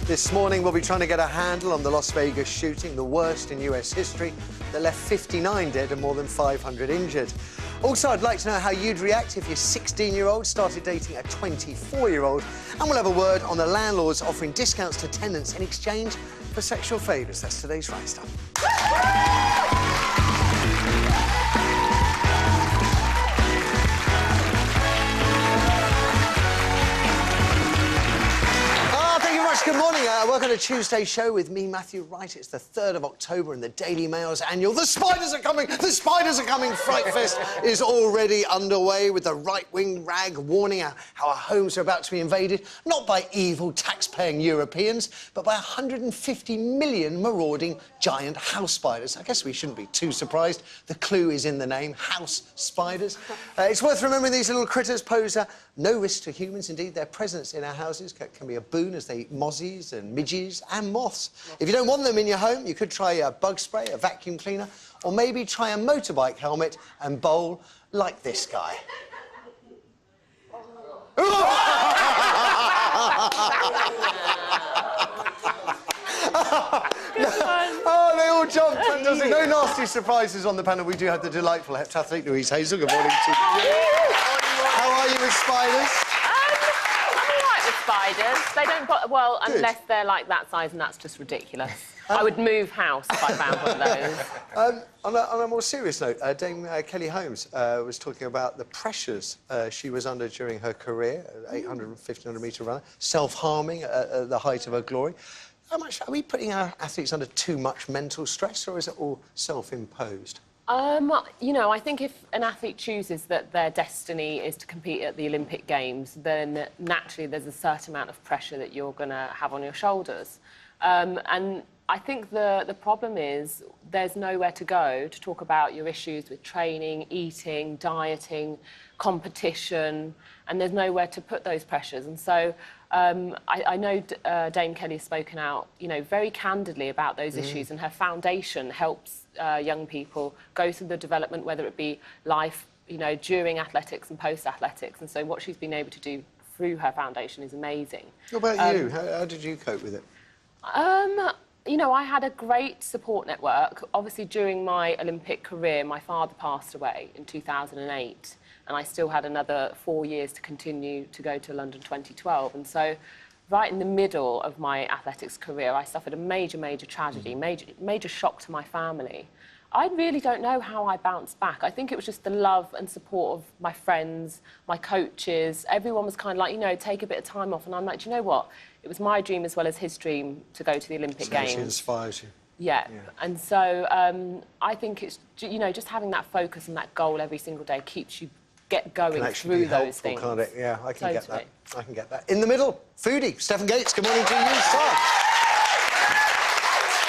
This morning, we'll be trying to get a handle on the Las Vegas shooting, the worst in US history, that left 59 dead and more than 500 injured. Also, I'd like to know how you'd react if your 16-year-old started dating a 24-year-old. And we'll have a word on the landlords offering discounts to tenants in exchange for sexual favours. That's today's Right Stuff. Good morning. Welcome to Tuesday's show with me, Matthew Wright. It's the 3rd of October and the Daily Mail's annual The Spiders Are Coming! The Spiders Are Coming! Fright Fest is already underway with the right-wing rag warning how our homes are about to be invaded, not by evil tax-paying Europeans, but by 150 million marauding giant house spiders. I guess we shouldn't be too surprised. The clue is in the name, house spiders. It's worth remembering these little critters pose no risk to humans. Indeed, their presence in our houses can be a boon as they eat mozzies and midges and moths. If you don't want them in your home, you could try a bug spray, a vacuum cleaner, or maybe try a motorbike helmet and bowl like this guy. Oh, they all jumped. Fantastic. No nasty surprises on the panel. We do have the delightful heptathlete Louise Hazel. Good morning to you. How are you with spiders? I'm all right with spiders. They don't bother... Well, Good. Unless they're like that size, and that's just ridiculous. I would move house if I found one of those. On a more serious note, Dame Kelly Holmes was talking about the pressures she was under during her career, 800 and 1,500-metre runner, self-harming at the height of her glory. How much are we putting our athletes under too much mental stress, or is it all self-imposed? You know, I think if an athlete chooses that their destiny is to compete at the Olympic Games, then naturally there's a certain amount of pressure that you're going to have on your shoulders. And I think the problem is there's nowhere to go to talk about your issues with training, eating, dieting, competition, and there's nowhere to put those pressures. And so I know Dame Kelly has spoken out, you know, very candidly about those issues, and her foundation helps young people go through the development, whether it be life, you know, during athletics and post-athletics. And so what she's been able to do through her foundation is amazing. What about you? How did you cope with it? You know, I had a great support network. Obviously, during my Olympic career, my father passed away in 2008, and I still had another 4 years to continue to go to London 2012. And so, right in the middle of my athletics career, I suffered a major, major tragedy, major shock to my family. I really don't know how I bounced back. I think it was just the love and support of my friends, my coaches. Everyone was kind of like, you know, take a bit of time off. And I'm like, do you know what? It was my dream as well as his dream to go to the Olympic Games. She inspires you. Yeah. And so I think it's, you know, just having that focus and that goal every single day keeps you going through those things. Can't it? Yeah, I can get that. I can get that. In the middle, foodie, Stephen Gates. Good morning to you, sir.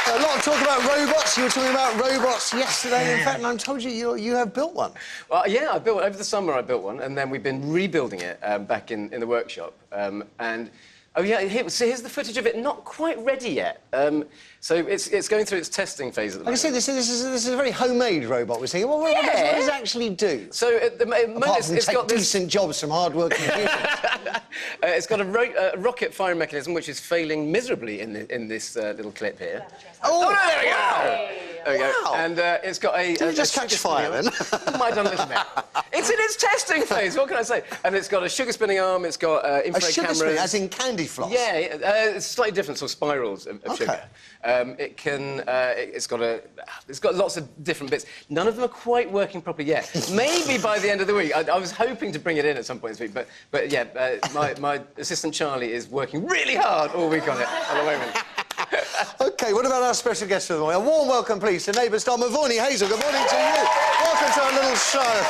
A lot of talk about robots. You were talking about robots yesterday. In fact, and I told you you have built one. Well, yeah, I built over the summer. I built one, and then we've been rebuilding it back in the workshop. And oh yeah, so here's the footage of it. Not quite ready yet. So it's going through its testing phase at the moment. I can see this is a very homemade robot. We're saying, well, what does it actually do? So at the moment, it's got decent jobs from hard-working humans. It's got a rocket firing mechanism which is failing miserably in this little clip here. Oh, no, there we go! There we go. Wow. And it's got a... Did it just catch fire, then? Might have done a little bit. It's in its testing phase, what can I say? And it's got a sugar-spinning arm, it's got infrared cameras... A sugar spin, as in candy floss? Yeah, it's slightly different, sort of spirals of sugar. It's got lots of different bits. None of them are quite working properly yet. Maybe by the end of the week. I was hoping to bring it in at some point this week, but yeah, my assistant Charlie is working really hard all week on it at the moment. OK, what about our special guest for the morning? A warm welcome, please, to neighbour star Mavournee Hazel. Good morning to you. Welcome to our little show.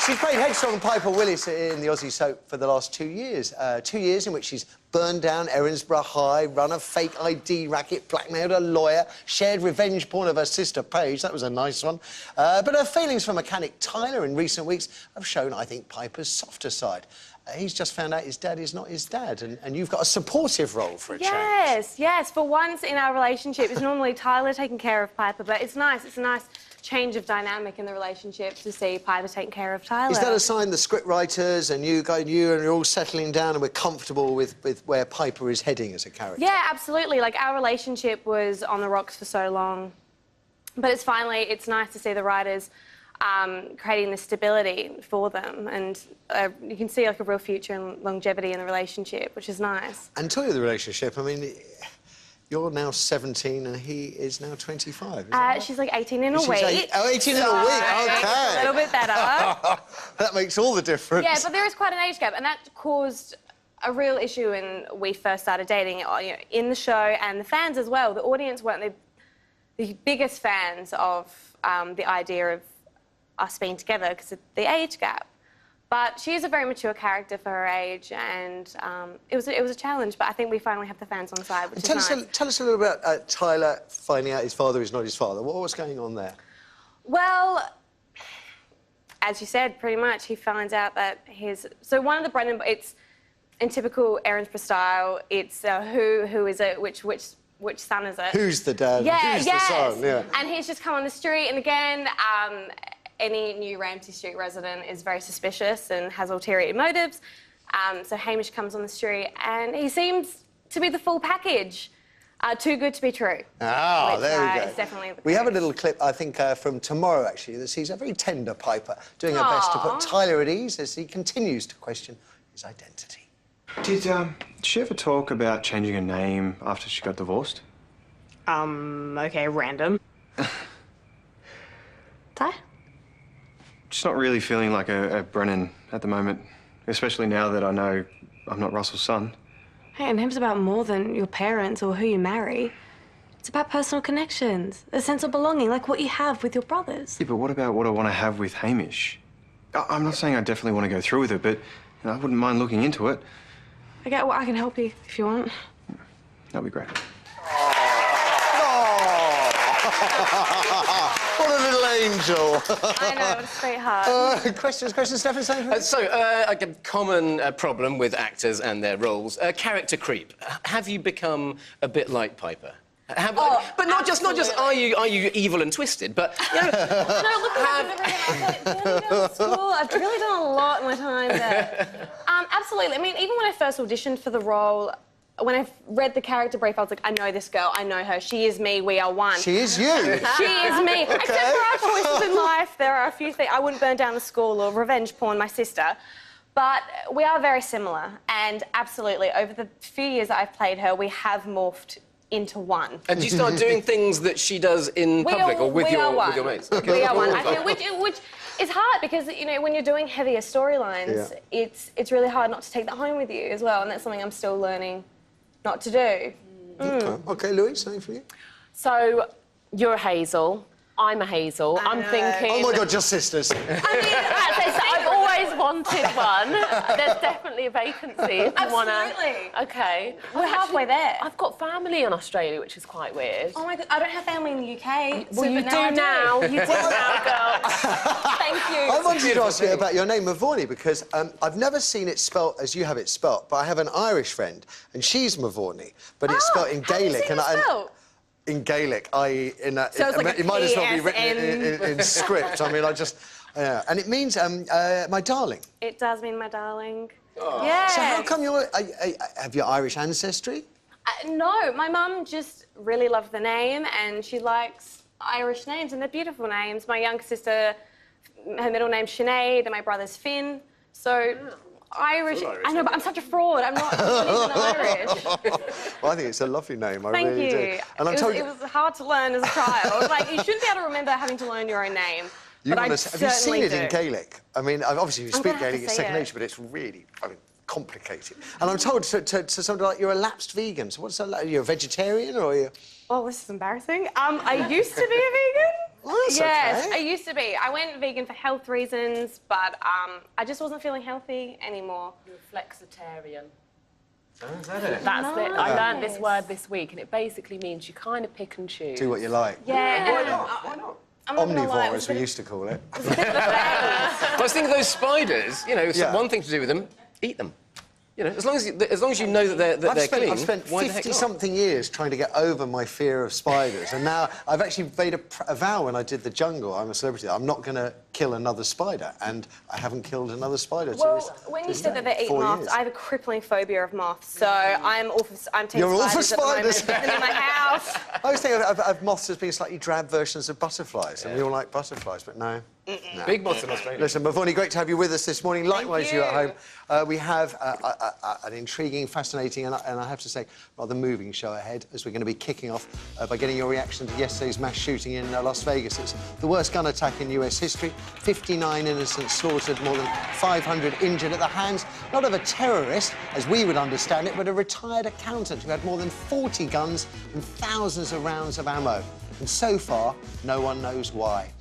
She's played headstrong Piper Willis in the Aussie soap for the last 2 years. 2 years in which she's burned down Erinsborough High, run a fake ID racket, blackmailed a lawyer, shared revenge porn of her sister Paige. That was a nice one. But her feelings for mechanic Tyler in recent weeks have shown, I think, Piper's softer side. He's just found out his dad is not his dad, and you've got a supportive role for a change. Yes. For once in our relationship, it's normally Tyler taking care of Piper, but it's nice. It's a nice change of dynamic in the relationship to see Piper taking care of Tyler. Is that a sign the scriptwriters and you and you're all settling down and we're comfortable with where Piper is heading as a character? Yeah, absolutely. Like, our relationship was on the rocks for so long. But it's nice to see the writers creating the stability for them, and you can see like a real future and longevity in the relationship, which is nice. And talking of the relationship, I mean, you're now 17 and he is now 25. Is that right? She's like 18 in a week. 18 in a week, OK. A little bit better. That makes all the difference. Yeah, but there is quite an age gap, and that caused a real issue when we first started dating, you know, in the show, and the fans as well. The audience weren't the biggest fans of the idea of us being together because of the age gap. But she is a very mature character for her age, and it was a challenge, but I think we finally have the fans on side, which is nice. Tell us a little about Tyler finding out his father is not his father. What was going on there? Well, as you said, pretty much, he finds out that so one of the Brennan, it's in typical Erinsborough style, it's who is it, which son is it? Who's the dad? Yeah, Who's yes. the son? Yeah. And he's just come on the street, and again, any new Ramsay Street resident is very suspicious and has ulterior motives. So Hamish comes on the street, and he seems to be the full package. Too good to be true. Ah, which, there we go. Is definitely the we have a case. little clip, I think, from tomorrow, actually, that sees a very tender Piper doing her best to put Tyler at ease as he continues to question his identity. Did she ever talk about changing her name after she got divorced? Okay, random. Ty? Just not really feeling like a Brennan at the moment, especially now that I know I'm not Russell's son. Hey, a name's about more than your parents or who you marry. It's about personal connections, a sense of belonging, like what you have with your brothers. Yeah, but what about what I want to have with Hamish? I'm not saying I definitely want to go through with it, but you know, I wouldn't mind looking into it. Okay, well, I can help you if you want. That'd be great. What a little angel. I know, what a sweetheart. Questions, Stefan? A common problem with actors and their roles, character creep. Have you become a bit like Piper? But not just are you evil and twisted, but you know, No, look at I've school. I've really done a lot in my time there. Absolutely. I mean, even when I first auditioned for the role, when I read the character brief, I was like, I know this girl, I know her. She is me, we are one. She is you. She is me. Okay. Except for our choices in life, there are a few things. I wouldn't burn down the school or revenge porn my sister. But we are very similar, and absolutely, over the few years that I've played her, we have morphed into one. And do you start doing things that she does in public or with your mates? Okay. We are one. I think, which is hard because, you know, when you're doing heavier storylines, it's really hard not to take that home with you as well, and that's something I'm still learning not to do. OK, Louise, something for you? So, you're a Hazel. I'm a Hazel. I'm thinking... Oh, my God, just sisters. I mean, I've always wanted one. There's definitely a vacancy if you want to... Absolutely. OK. We're halfway there. I've got family in Australia, which is quite weird. Oh, my God, I don't have family in the UK. Well, you do now. You do now, girl. Thank you. I wanted to ask you about your name, Mavournee, because I've never seen it spelt as you have it spelt, but I have an Irish friend, and she's Mavournee, but it's spelt in Gaelic. In Gaelic, i.e. in that... So it's like it might as well be written PSN. in script. I mean, and it means my darling. It does mean my darling. Oh. Yeah. So how come have your Irish ancestry? No, my mum just really loved the name, and she likes Irish names, and they're beautiful names. My younger sister, her middle name's Sinead, and my brother's Finn. So... Irish. I know, but I'm such a fraud. I'm not even Irish. Well, I think it's a lovely name. I Thank really you. do. And it was hard to learn as a child. Like, you shouldn't be able to remember having to learn your own name. Have you seen it in Gaelic? I mean, obviously you speak Gaelic, it's second nature, but it's really complicated. And I'm told to somebody like you're a lapsed vegan. So what's that like? You're a vegetarian or are you... Oh, this is embarrassing. I used to be a vegan. Well, that's yes, okay. I used to be. I went vegan for health reasons, but I just wasn't feeling healthy anymore. You're a flexitarian. Oh, is that it? That's it. I learned this word this week, and it basically means you kind of pick and choose. Do what you like. Yeah. Why not? Why not? I'm not gonna lie, Omnivore, as we used to call it. I was thinking of those spiders, you know, one thing to do with them, eat them. You know, as long as you know that they're clean. I've spent why the heck not? 50-something years trying to get over my fear of spiders, and now I've actually made a vow when I did The Jungle. I'm a celebrity. I'm not going to kill another spider, and I haven't killed another spider. Well, when you said that they eat moths, I have a crippling phobia of moths, so I'm taking You're all for spiders. spiders. At the moment. In my house. I always think of moths as being slightly drab versions of butterflies, and we all like butterflies, but no. No. Big moths in Australia. Listen, Mavournee, great to have you with us this morning. Likewise, you at home. We have an intriguing, fascinating, and I have to say, rather moving show ahead, as we're going to be kicking off by getting your reaction to yesterday's mass shooting in Las Vegas. It's the worst gun attack in US history. 59 innocents slaughtered, more than 500 injured at the hands, not of a terrorist, as we would understand it, but a retired accountant who had more than 40 guns and thousands of rounds of ammo. And so far, no one knows why.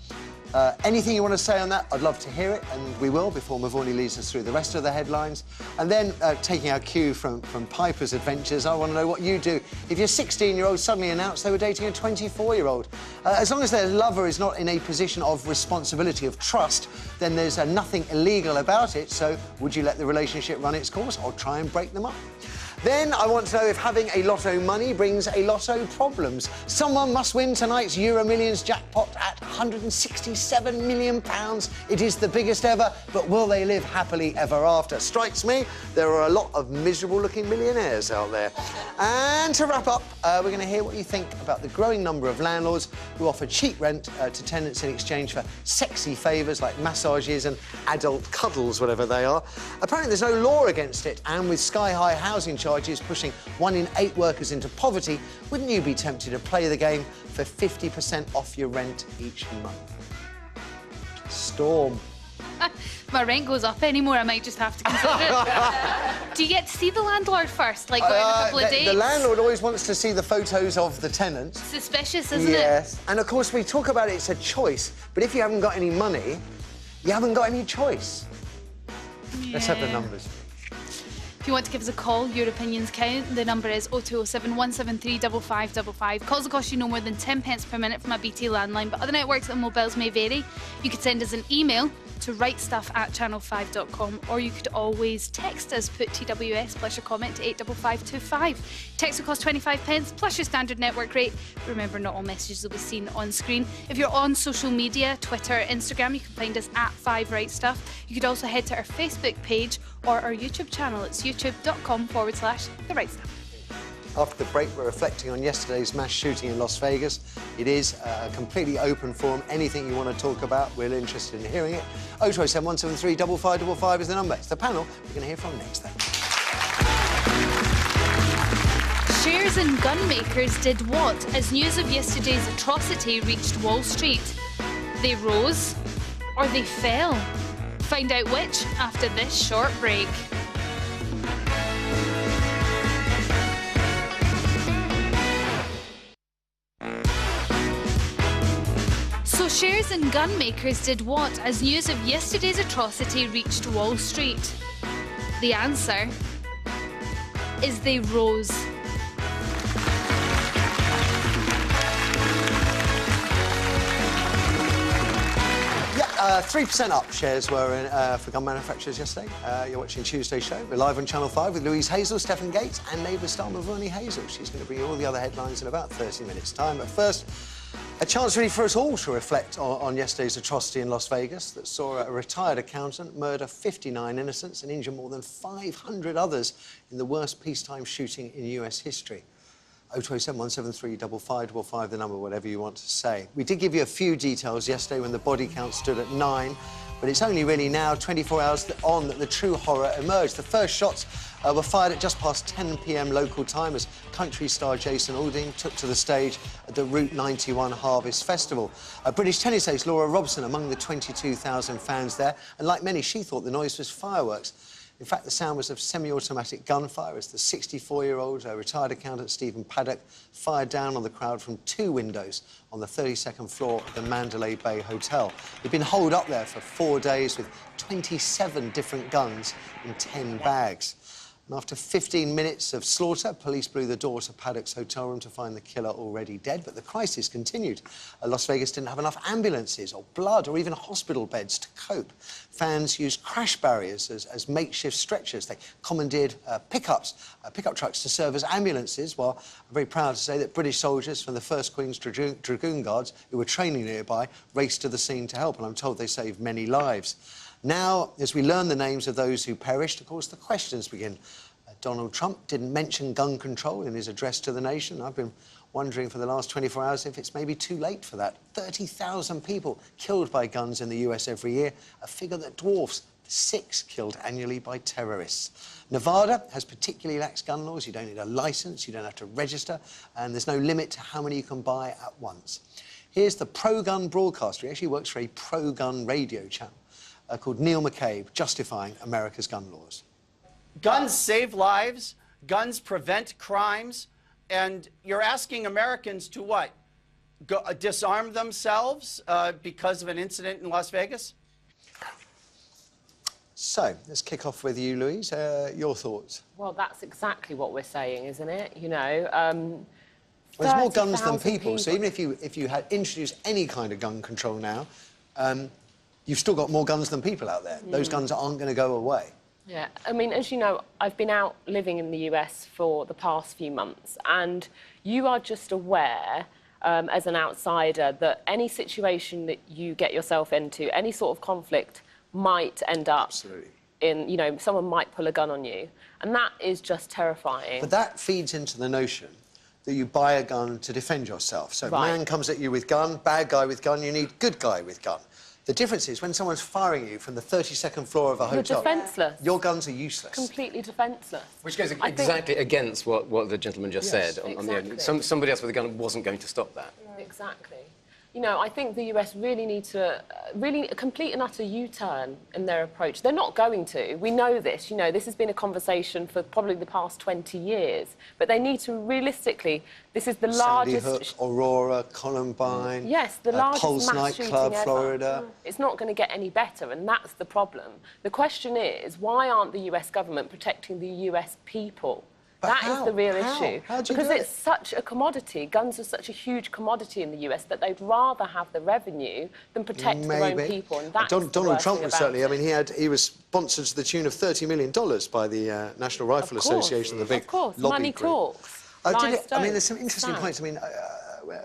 Anything you want to say on that, I'd love to hear it, and we will before Mavournee leads us through the rest of the headlines. And then, taking our cue from Piper's adventures, I want to know what you do if your 16-year-old suddenly announced they were dating a 24-year-old. As long as their lover is not in a position of responsibility, of trust, then there's nothing illegal about it, so would you let the relationship run its course or try and break them up? Then I want to know if having a lotto money brings a lotto problems. Someone must win tonight's Euro Millions jackpot at £167 million. It is the biggest ever, but will they live happily ever after? Strikes me there are a lot of miserable-looking millionaires out there. And to wrap up, we're going to hear what you think about the growing number of landlords who offer cheap rent to tenants in exchange for sexy favours like massages and adult cuddles, whatever they are. Apparently there's no law against it, and with sky-high housing charges pushing 1 in 8 workers into poverty, wouldn't you be tempted to play the game for 50% off your rent each month? Storm. My rent goes up anymore, I might just have to consider it. Do you get to see the landlord first, like go on a couple of dates? The landlord always wants to see the photos of the tenants. Suspicious, isn't it? Yes, and of course we talk about it's a choice, but if you haven't got any money, you haven't got any choice. Yeah. Let's have the numbers. If you want to give us a call, your opinions count. The number is 0207 173 5555. Calls will cost you no more than 10 pence per minute from a BT landline, but other networks and mobiles may vary. You could send us an email to wrightstuff@channel5.com, or you could always text us, put TWS plus your comment to 85525. Text will cost 25 pence plus your standard network rate. Remember, not all messages will be seen on screen. If you're on social media, Twitter, Instagram, you can find us at 5Wrightstuff. You could also head to our Facebook page or our YouTube channel. It's youtube.com/The Wright Stuff. After the break, we're reflecting on yesterday's mass shooting in Las Vegas. It is a completely open forum. Anything you want to talk about, we're interested in hearing it. 0207 173 5555 is the number. It's the panel we're going to hear from next then. Shares in gun makers did what as news of yesterday's atrocity reached Wall Street? They rose or they fell? Find out which after this short break. So shares in gun makers did what as news of yesterday's atrocity reached Wall Street? The answer is they rose. 3% up shares were in, for gun manufacturers yesterday. You're watching Tuesday's show. We're live on Channel 5 with Louise Hazel, Stephen Gates and Neighbour star Mavournee Hazel. She's going to bring you all the other headlines in about 30 minutes' time. But first, a chance really for us all to reflect on yesterday's atrocity in Las Vegas that saw a retired accountant murder 59 innocents and injure more than 500 others in the worst peacetime shooting in US history. 0207 173 5555, the number, whatever you want to say. We did give you a few details yesterday when the body count stood at 9, but it's only really now, 24 hours on, that the true horror emerged. The first shots were fired at just past 10 p.m. local time as country star Jason Aldean took to the stage at the Route 91 Harvest Festival. British tennis ace Laura Robson among the 22,000 fans there, and like many, she thought the noise was fireworks. In fact, the sound was of semi-automatic gunfire as the 64-year-old retired accountant Stephen Paddock fired down on the crowd from 2 windows on the 32nd floor of the Mandalay Bay Hotel. He'd been holed up there for 4 days with 27 different guns in 10 bags. And after 15 minutes of slaughter, police blew the door to Paddock's hotel room to find the killer already dead. But the crisis continued. Las Vegas didn't have enough ambulances or blood or even hospital beds to cope. Fans used crash barriers as makeshift stretchers. They commandeered pickup trucks to serve as ambulances, while I'm very proud to say that British soldiers from the 1st Queen's Dragoon Guards, who were training nearby, raced to the scene to help, and I'm told they saved many lives. Now, as we learn the names of those who perished, of course, the questions begin. Donald Trump didn't mention gun control in his address to the nation. I've been wondering for the last 24 hours if it's maybe too late for that. 30,000 people killed by guns in the US every year, a figure that dwarfs the 6 killed annually by terrorists. Nevada has particularly lax gun laws. You don't need a licence, you don't have to register, and there's no limit to how many you can buy at once. Here's the pro-gun broadcaster. He actually works for a pro-gun radio channel called Neil McCabe, justifying America's gun laws. Guns save lives, guns prevent crimes, and you're asking Americans to what? Disarm themselves because of an incident in Las Vegas? So, let's kick off with you, Louise. Your thoughts? Well, that's exactly what we're saying, isn't it? You know, well, there's more guns than 30,000 people, so even if you had introduced any kind of gun control now, you've still got more guns than people out there. Those guns aren't going to go away. Yeah, I mean, as you know, I've been out living in the US for the past few months, and you are just aware, as an outsider, that any situation that you get yourself into, any sort of conflict, might end up in, you know, someone might pull a gun on you, and that is just terrifying. But that feeds into the notion that you buy a gun to defend yourself. So man comes at you with gun, bad guy with gun, you need good guy with gun. The difference is when someone's firing at you from the 32nd floor of a hotel... You're defenceless. Your guns are useless. Completely defenceless. Which goes exactly against what the gentleman just said. Exactly. Somebody else with a gun wasn't going to stop that. Exactly. You know, I think the US really need to really a complete and utter U-turn in their approach. They're not going to. We know this. You know, this has been a conversation for probably the past 20 years. But they need to realistically. This is the largest. Sandy Hook, Aurora, Columbine. Yes, the largest Pulse mass nightclub, shooting Florida. Ever. It's not going to get any better, and that's the problem. The question is, why aren't the US government protecting the US people? That is the real issue. Because it's such a commodity. Guns are such a huge commodity in the US that they'd rather have the revenue than protect their own people. And that's Donald Trump was certainly. I mean, he was sponsored to the tune of $30 million by the National Rifle Association, the big lobby money group. Talks. I mean, there's some interesting points. I mean,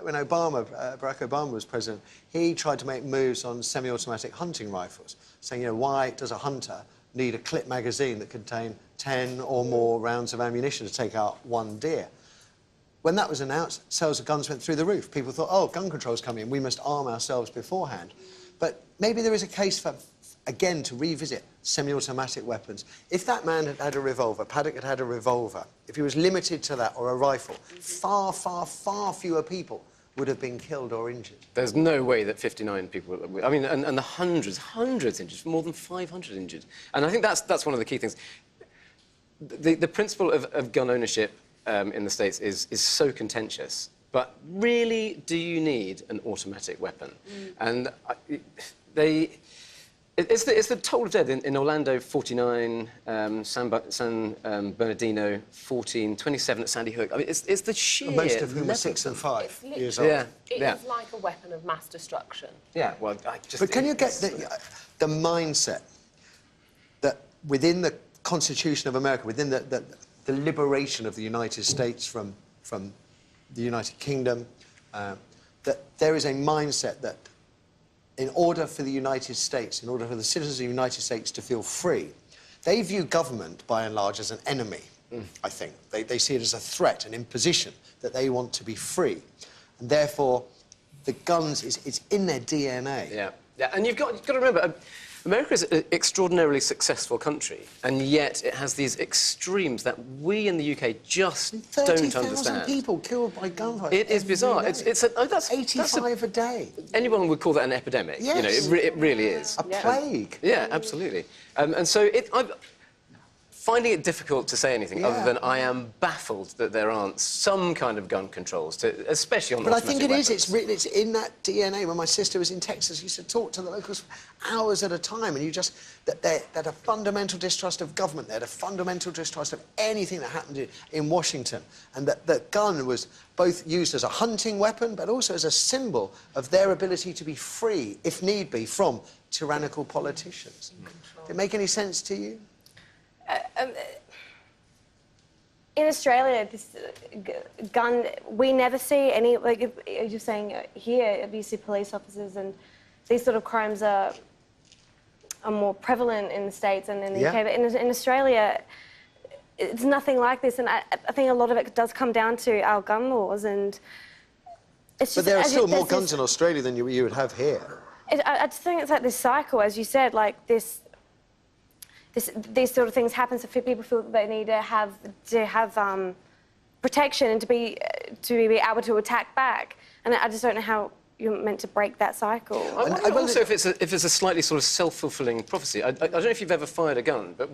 when Barack Obama was president, he tried to make moves on semi-automatic hunting rifles, saying, you know, why does a hunter need a clip magazine that contained 10 or more rounds of ammunition to take out one deer? When that was announced, sales of guns went through the roof. People thought, oh, gun control's coming in, we must arm ourselves beforehand. But maybe there is a case for, again, to revisit semi-automatic weapons. If that man had had a revolver, Paddock had had a revolver, if he was limited to that or a rifle, far, far, far fewer people would have been killed or injured. There's no way that 59 people... I mean, and the hundreds injured, more than 500 injured. And I think that's one of the key things. The principle of gun ownership in the States is so contentious, but really, do you need an automatic weapon? And it's the toll of dead in Orlando, 49, San Bernardino, 14, 27 at Sandy Hook. I mean, it's the sheer... Most of whom are 6 and 5 years old. It is like a weapon of mass destruction. Yeah, well, But can you get the mindset that within the Constitution of America, within the liberation of the United States from the United Kingdom, that there is a mindset that in order for the United States, in order for the citizens of the United States to feel free, they view government, by and large, as an enemy, I think. They see it as a threat, an imposition, that they want to be free. And therefore, the guns, it's in their DNA. Yeah, and you've got to remember, America is an extraordinarily successful country, and yet it has these extremes that we in the UK just don't understand. 30,000 people killed by gunfire. It is bizarre. That's 85 a day. Anyone would call that an epidemic. Yes. You know, it really is. A plague. Yeah, absolutely. And so finding it difficult to say anything other than I am baffled that there aren't some kind of gun controls, especially on. But I think it is. It's in that DNA. When my sister was in Texas, she used to talk to the locals for hours at a time, and you just they had a fundamental distrust of government. They had a fundamental distrust of anything that happened in Washington, and that gun was both used as a hunting weapon, but also as a symbol of their ability to be free, if need be, from tyrannical politicians. Did it make any sense to you? In Australia, this gun, we never see any, like you're saying here, abusive police officers, and these sort of crimes are more prevalent in the States and in the UK. But in Australia, it's nothing like this, and I think a lot of it does come down to our gun laws, and it's just... But there are still more guns in Australia than you would have here. I just think it's like this cycle, as you said, like these sort of things happen, so people feel that they need to have protection and to be able to attack back. And I just don't know how you're meant to break that cycle. I wonder also if it's a slightly sort of self-fulfilling prophecy. I don't know if you've ever fired a gun, but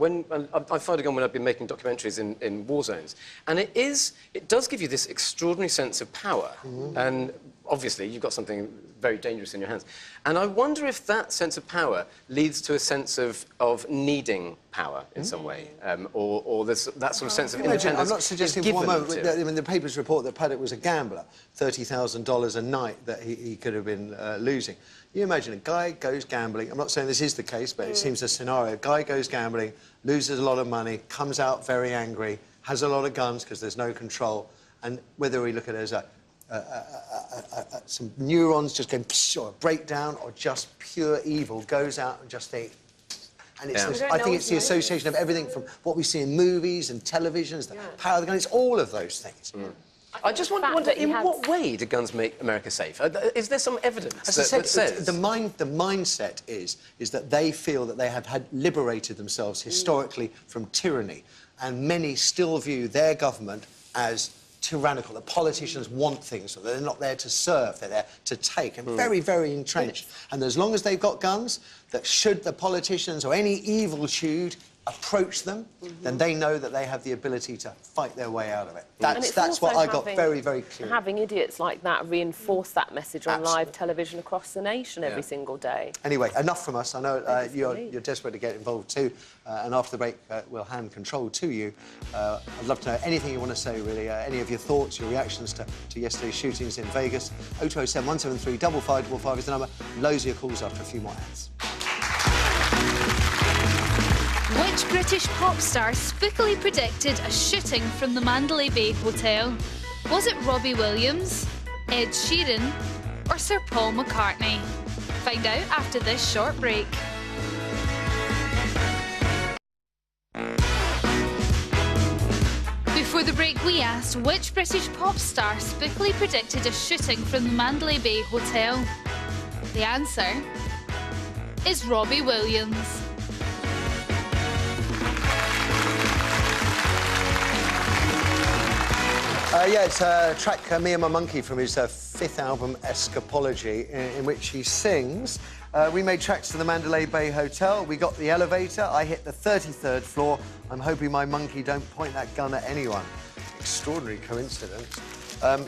I fired a gun when I've been making documentaries in war zones, and it does give you this extraordinary sense of power. And obviously, you've got something very dangerous in your hands. And I wonder if that sense of power leads to a sense of needing power in some way, or that sort of sense of independence. I'm not suggesting for one moment. I mean, the papers report that Paddock was a gambler, $30,000 a night that he could have been losing. You imagine a guy goes gambling. I'm not saying this is the case, but it seems a scenario. A guy goes gambling, loses a lot of money, comes out very angry, has a lot of guns because there's no control, and whether we look at it as some neurons just going or a breakdown, or just pure evil goes out and just think. And it's I think it's the association of everything from what we see in movies and televisions, the power of the gun. It's all of those things. I just wonder in what way do guns make America safe? Is there some evidence that says... The mindset is that they feel that they have liberated themselves historically from tyranny, and many still view their government as tyrannical. The politicians want things, so they're not there to serve, they're there to take, and very, very entrenched. And as long as they've got guns, that should the politicians or any evil chewed approach them, then they know that they have the ability to fight their way out of it. That's what I got very, very clear. Having idiots like that reinforce that message on live television across the nation every single day. Anyway, enough from us. I know you're desperate to get involved too, and after the break we'll hand control to you. I'd love to know anything you want to say, really, any of your thoughts, your reactions to yesterday's shootings in Vegas. 0207 173 5555 is the number. Loads of your calls after a few more ads. Which British pop star spookily predicted a shooting from the Mandalay Bay Hotel? Was it Robbie Williams, Ed Sheeran, or Sir Paul McCartney? Find out after this short break. Before the break, we asked which British pop star spookily predicted a shooting from the Mandalay Bay Hotel. The answer is Robbie Williams. Yeah, it's a track, Me and My Monkey, from his fifth album, Escapology, in which he sings. We made tracks to the Mandalay Bay Hotel. We got the elevator. I hit the 33rd floor. I'm hoping my monkey don't point that gun at anyone. Extraordinary coincidence.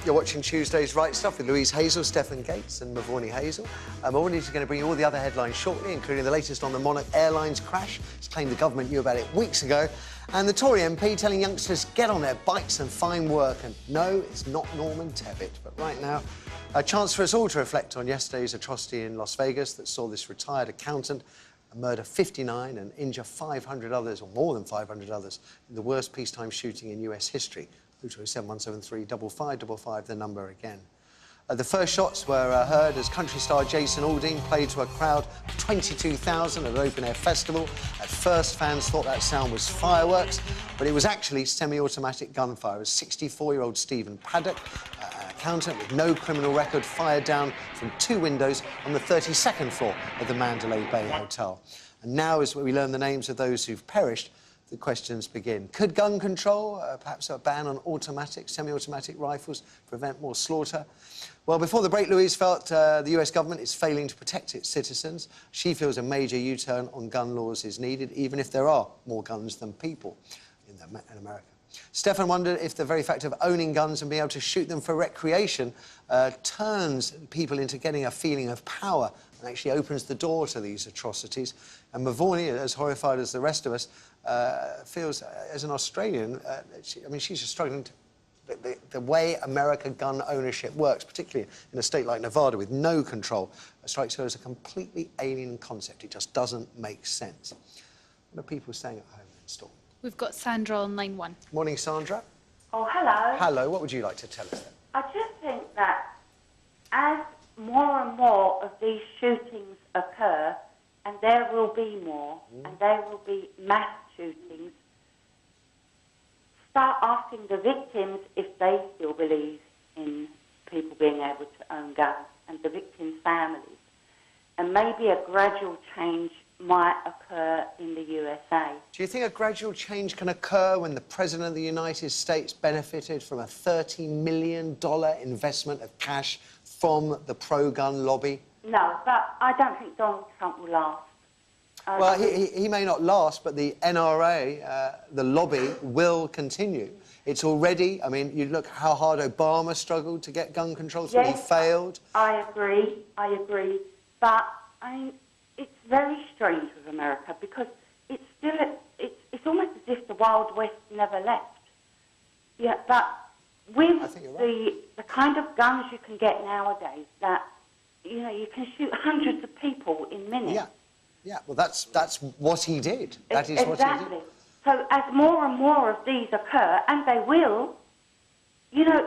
You're watching Tuesday's Right Stuff with Louise Hazel, Stephen Gates and Mavournee Hazel. Mavournee is going to bring you all the other headlines shortly, including the latest on the Monarch Airlines crash. It's claimed the government knew about it weeks ago. And the Tory MP telling youngsters get on their bikes and find work. And no, it's not Norman Tebbit. But right now, a chance for us all to reflect on yesterday's atrocity in Las Vegas that saw this retired accountant murder 59 and injure 500 others, or more than 500 others, in the worst peacetime shooting in US history. 0207 173 5555, the number again. The first shots were heard as country star Jason Aldean played to a crowd of 22,000 at an open-air festival. At first, fans thought that sound was fireworks, but it was actually semi-automatic gunfire as 64-year-old Stephen Paddock, an accountant with no criminal record, fired down from 2 windows on the 32nd floor of the Mandalay Bay Hotel. And now, as we learn the names of those who've perished, the questions begin. Could gun control, perhaps a ban on automatic, semi-automatic rifles, prevent more slaughter? Well, before the break, Louise felt the US government is failing to protect its citizens. She feels a major U-turn on gun laws is needed, even if there are more guns than people in America. Stefan wondered if the very fact of owning guns and being able to shoot them for recreation turns people into getting a feeling of power and actually opens the door to these atrocities. And Mavournee, as horrified as the rest of us, feels, as an Australian, I mean, she's just struggling to... The way American gun ownership works, particularly in a state like Nevada with no control, strikes her as a completely alien concept. It just doesn't make sense. What are people saying at home in Storm? We've got Sandra on line 1. Morning, Sandra. Oh, hello. Hello, what would you like to tell us then? I just think that as more and more of these shootings occur, and there will be more, and there will be mass shootings, start asking the victims if they still believe in people being able to own guns, and the victims' families. And maybe a gradual change might occur in the USA. Do you think a gradual change can occur when the President of the United States benefited from a $30 million investment of cash from the pro-gun lobby? No, but I don't think Donald Trump will last. Well, he may not last, but the NRA, the lobby, will continue. It's already... I mean, you look how hard Obama struggled to get gun control through. Yes, he failed. I agree. But, I mean, it's very strange with America because it's still... It's almost as if the Wild West never left. Yeah, but with the kind of guns you can get nowadays, that, you know, you can shoot hundreds of people in minutes. Yeah. Yeah, well, that's what he did. That is exactly. What he did. So as more and more of these occur, and they will, you know,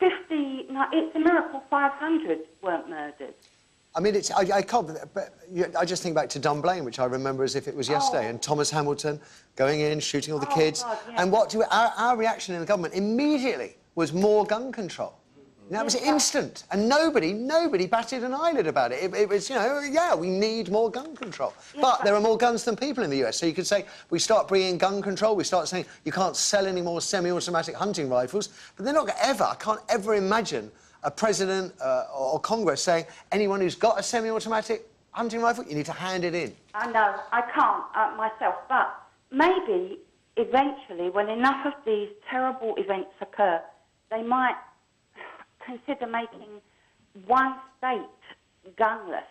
it's a miracle 500 weren't murdered. I mean, I can't... But I just think back to Dunblane, which I remember as if it was yesterday, and Thomas Hamilton going in, shooting all the kids. God, yeah. And our reaction in the government immediately was more gun control. And that was instant, and nobody batted an eyelid about it. It was, you know, yeah, we need more gun control. Yeah, but there are more guns than people in the US, so you could say we start bringing gun control, we start saying you can't sell any more semi-automatic hunting rifles, but they're not going to ever, I can't ever imagine a president or Congress saying anyone who's got a semi-automatic hunting rifle, you need to hand it in. I know, I can't myself, but maybe eventually, when enough of these terrible events occur, they might consider making one state gunless.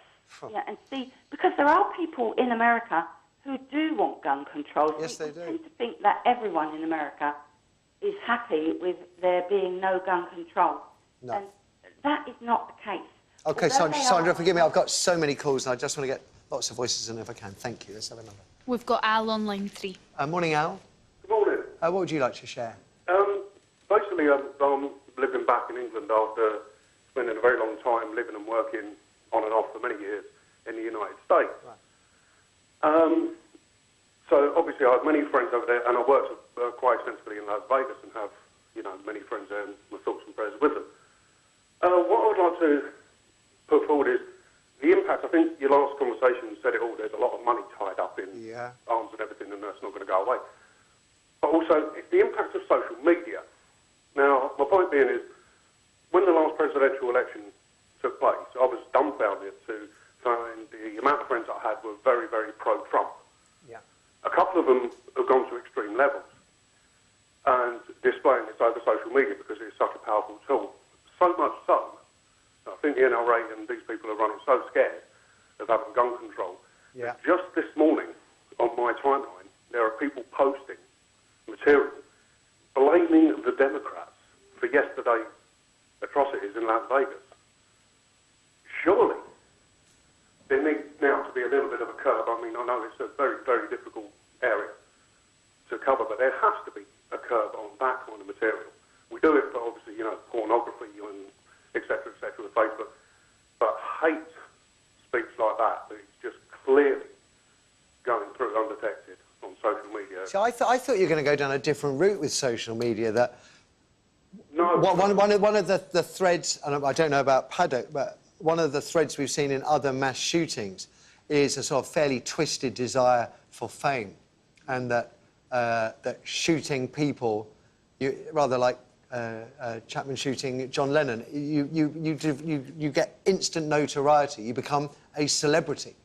Yeah, and see, because there are people in America who do want gun control. Yes, they do. I tend to think that everyone in America is happy with there being no gun control. No. And that is not the case. OK, Sandra, forgive me, I've got so many calls and I just want to get lots of voices in if I can. Thank you. Let's have a number. We've got Al on line 3. Morning, Al. Good morning. What would you like to share? Basically, I'm living back in England after spending a very long time living and working on and off for many years in the United States. Right. So obviously I have many friends over there, and I worked quite extensively in Las Vegas and have, you know, many friends there, and my thoughts and prayers with them. What I would like to put forward is the impact. I think your last conversation said it all. There's a lot of money tied up in arms and everything, and that's not going to go away. But also, it's the impact of social media. Now, my point being is, when the last presidential election took place, I was dumbfounded to find the amount of friends I had were very, very pro-Trump. Yeah. A couple of them have gone to extreme levels and displaying this over social media because it's such a powerful tool. So much so, I think the NRA and these people are running so scared of having gun control. Yeah. Just this morning, on my timeline, there are people posting material blaming the Democrats for yesterday's atrocities in Las Vegas. Surely there needs now to be a little bit of a curb. I mean, I know it's a very, very difficult area to cover, but there has to be a curb on that kind of material. We do it for, obviously, you know, pornography and et cetera, with Facebook, but hate speech like that is just clearly going through undetected on social media. See, I thought you were going to go down a different route with social media, that... No. One of the threads, and I don't know about Paddock, but one of the threads we've seen in other mass shootings is a sort of fairly twisted desire for fame, and that that shooting people, rather like Chapman shooting John Lennon, you get instant notoriety. You become a celebrity.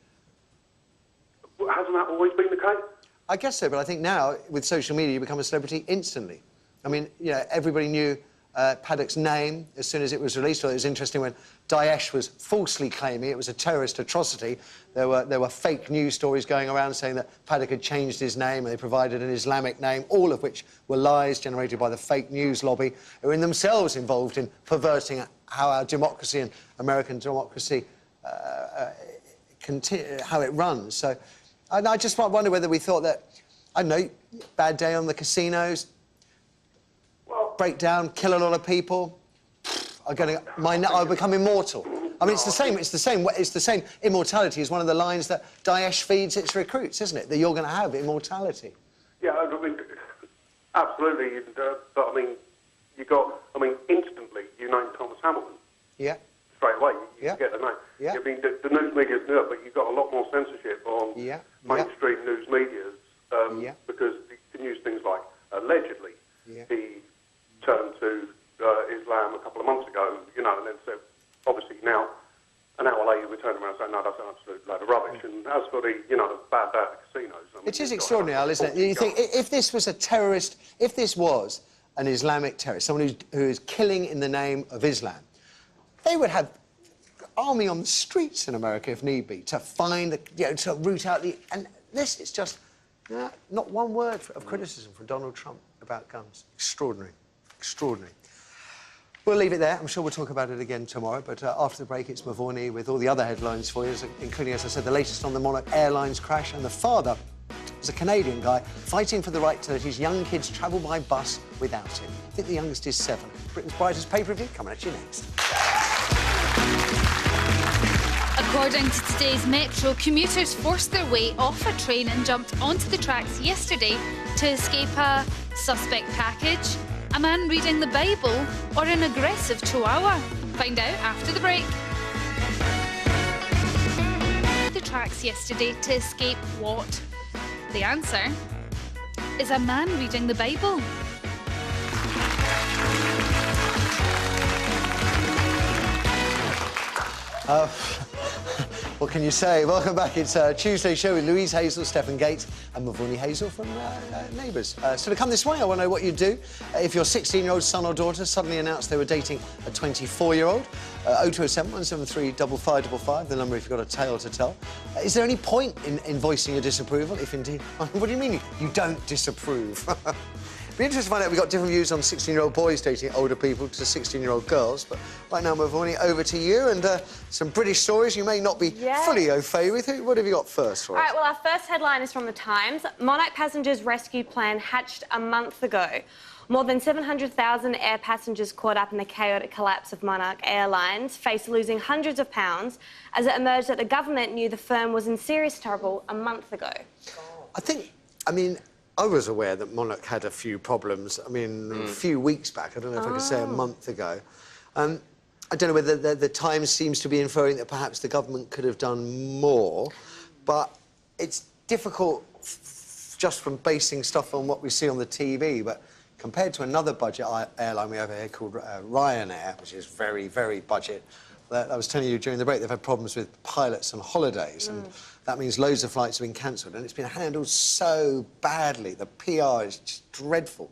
Hasn't that always been the case? I guess so, but I think now, with social media, you become a celebrity instantly. I mean, you know, everybody knew Paddock's name as soon as it was released. It was interesting when Daesh was falsely claiming it was a terrorist atrocity. There were fake news stories going around saying that Paddock had changed his name and they provided an Islamic name, all of which were lies generated by the fake news lobby, who in themselves involved in perverting how our democracy and American democracy how it runs. So I just wonder whether we thought that, I don't know, bad day on the casinos, break down, kill a lot of people, I'll become immortal. I mean, it's the same immortality as one of the lines that Daesh feeds its recruits, isn't it? That you're going to have immortality. Yeah, I mean, absolutely. But I mean, instantly you name Thomas Hamilton. Yeah. Straight away, you Yeah. get the name. Yeah. I mean, the news media's new, but you've got a lot more censorship on mainstream news medias because the news things like allegedly he turned to Islam a couple of months ago, you know, and then so obviously now, an hour later, we turn around and say, no, that's an absolute load of rubbish. And as for the, you know, bad day at the casinos... I mean, it is extraordinary, Al, isn't it? You think, if this was a terrorist, if this was an Islamic terrorist, someone who is killing in the name of Islam, they would have army on the streets in America, if need be, to find, to root out the... And this is just not one word of criticism from Donald Trump about guns. Extraordinary. Extraordinary. We'll leave it there. I'm sure we'll talk about it again tomorrow, but after the break, it's Mavournee with all the other headlines for you, including, as I said, the latest on the Monarch Airlines crash, and the father was a Canadian guy fighting for the right to let his young kids travel by bus without him. I think the youngest is 7. Britain's brightest pay-per-view coming at you next. According to today's Metro, commuters forced their way off a train and jumped onto the tracks yesterday to escape a suspect package, a man reading the Bible, or an aggressive chihuahua. Find out after the break. The tracks yesterday to escape what? The answer is a man reading the Bible. What can you say? Welcome back. It's Tuesday show with Louise Hazel, Stephen Gates and Mavournee Hazel from Neighbours. So to come this way, I want to know what you'd do if your 16-year-old son or daughter suddenly announced they were dating a 24-year-old. 0207 173 5555, the number if you've got a tale to tell. Is there any point in voicing your disapproval, if indeed... What do you mean you don't disapprove? Be interested to find out we've got different views on 16-year-old boys dating older people to 16-year-old girls. But right now, Mavournee, over to you and some British stories you may not be fully au fait with. What have you got first for us? All right, well, our first headline is from The Times. Monarch passengers' rescue plan hatched a month ago. More than 700,000 air passengers caught up in the chaotic collapse of Monarch Airlines face losing hundreds of pounds as it emerged that the government knew the firm was in serious trouble a month ago. I was aware that Monarch had a few problems. I mean, a few weeks back. I don't know if I could say a month ago. I don't know whether the Times seems to be inferring that perhaps the government could have done more, but it's difficult just from basing stuff on what we see on the TV. But compared to another budget airline we have here called Ryanair, which is very, very budget, I was telling you during the break, they've had problems with pilots and holidays, and that means loads of flights have been cancelled, and it's been handled so badly. The PR is just dreadful.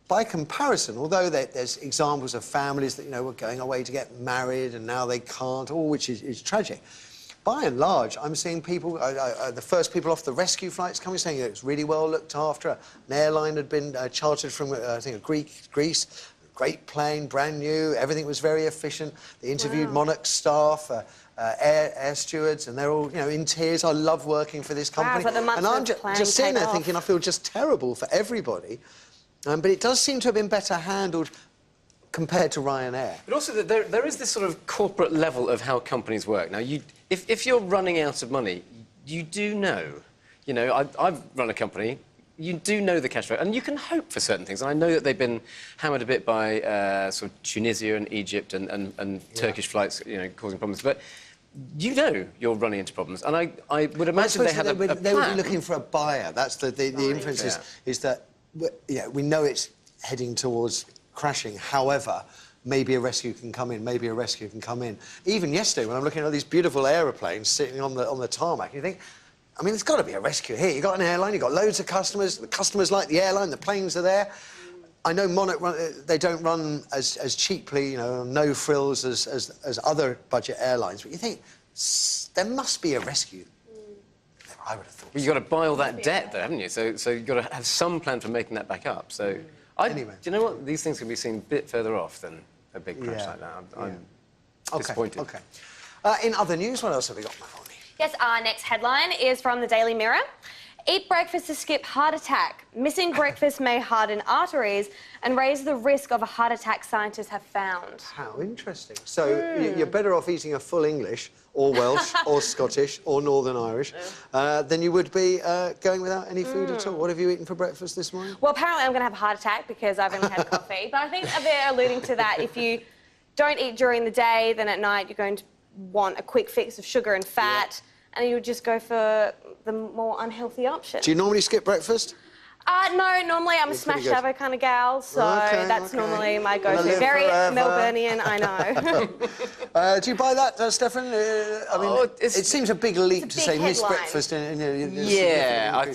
By comparison, although there's examples of families that, were going away to get married and now they can't, all which is tragic, by and large, I'm seeing people, the first people off the rescue flights coming, saying it was really well looked after. An airline had been chartered from, I think, Greece. Great plane, brand new, everything was very efficient. They interviewed Monarch staff, air stewards, and they're all, in tears. I love working for this company. But the month and I'm just sitting there thinking, I feel just terrible for everybody. But it does seem to have been better handled compared to Ryanair. But also, there is this sort of corporate level of how companies work. Now, if you're running out of money, you do know. I've run a company. You do know the cash flow, and you can hope for certain things. And I know that they've been hammered a bit by sort of Tunisia and Egypt and Turkish flights, causing problems. But you know you're running into problems. And I would Well, I imagine suppose they had a they would be plan. looking for a buyer. That's the inference is that we know it's heading towards crashing. However, maybe a rescue can come in. Maybe a rescue can come in. Even yesterday, when I'm looking at these beautiful aeroplanes sitting on the tarmac, you think, I mean, there's got to be a rescue here. You've got an airline. You've got loads of customers. The customers like the airline. The planes are there. I know Monarch they don't run as cheaply, you know, no frills as other budget airlines. But you think there must be a rescue. I would have thought. Well, you've got to buy all that debt, though, haven't you? So you've got to have some plan for making that back up. So, Anyway. Do you know what? These things can be seen a bit further off than a big crash like that. I'm disappointed. OK. In other news, what else have we got, Mavournee? Yes, our next headline is from the Daily Mirror. Eat breakfast to skip heart attack. Missing breakfast may harden arteries and raise the risk of a heart attack, scientists have found. How interesting. So you're better off eating a full English or Welsh or Scottish or Northern Irish than you would be going without any food at all. What have you eaten for breakfast this morning? Well, apparently I'm going to have a heart attack because I've only had coffee. But I think they're alluding to that. If you don't eat during the day, then at night you're going to want a quick fix of sugar and fat, and you would just go for the more unhealthy option. Do you normally skip breakfast? No, normally I'm a smash avo kind of gal, so that's normally my go-to. Very Melburnian, I know. Do you buy that, Stefan? I mean, it seems a big leap to say miss breakfast.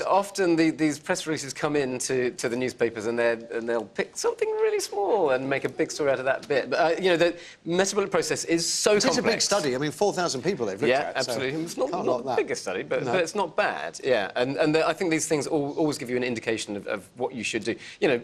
Often these press releases come in to the newspapers and they'll pick something really small and make a big story out of that bit. But, you know, the metabolic process is so complex. It's a big study. I mean, 4,000 people they've looked at. Yeah, absolutely. So it's not the biggest study, but it's not bad. Yeah, and I think these things always give you an indication of what you should do. You know,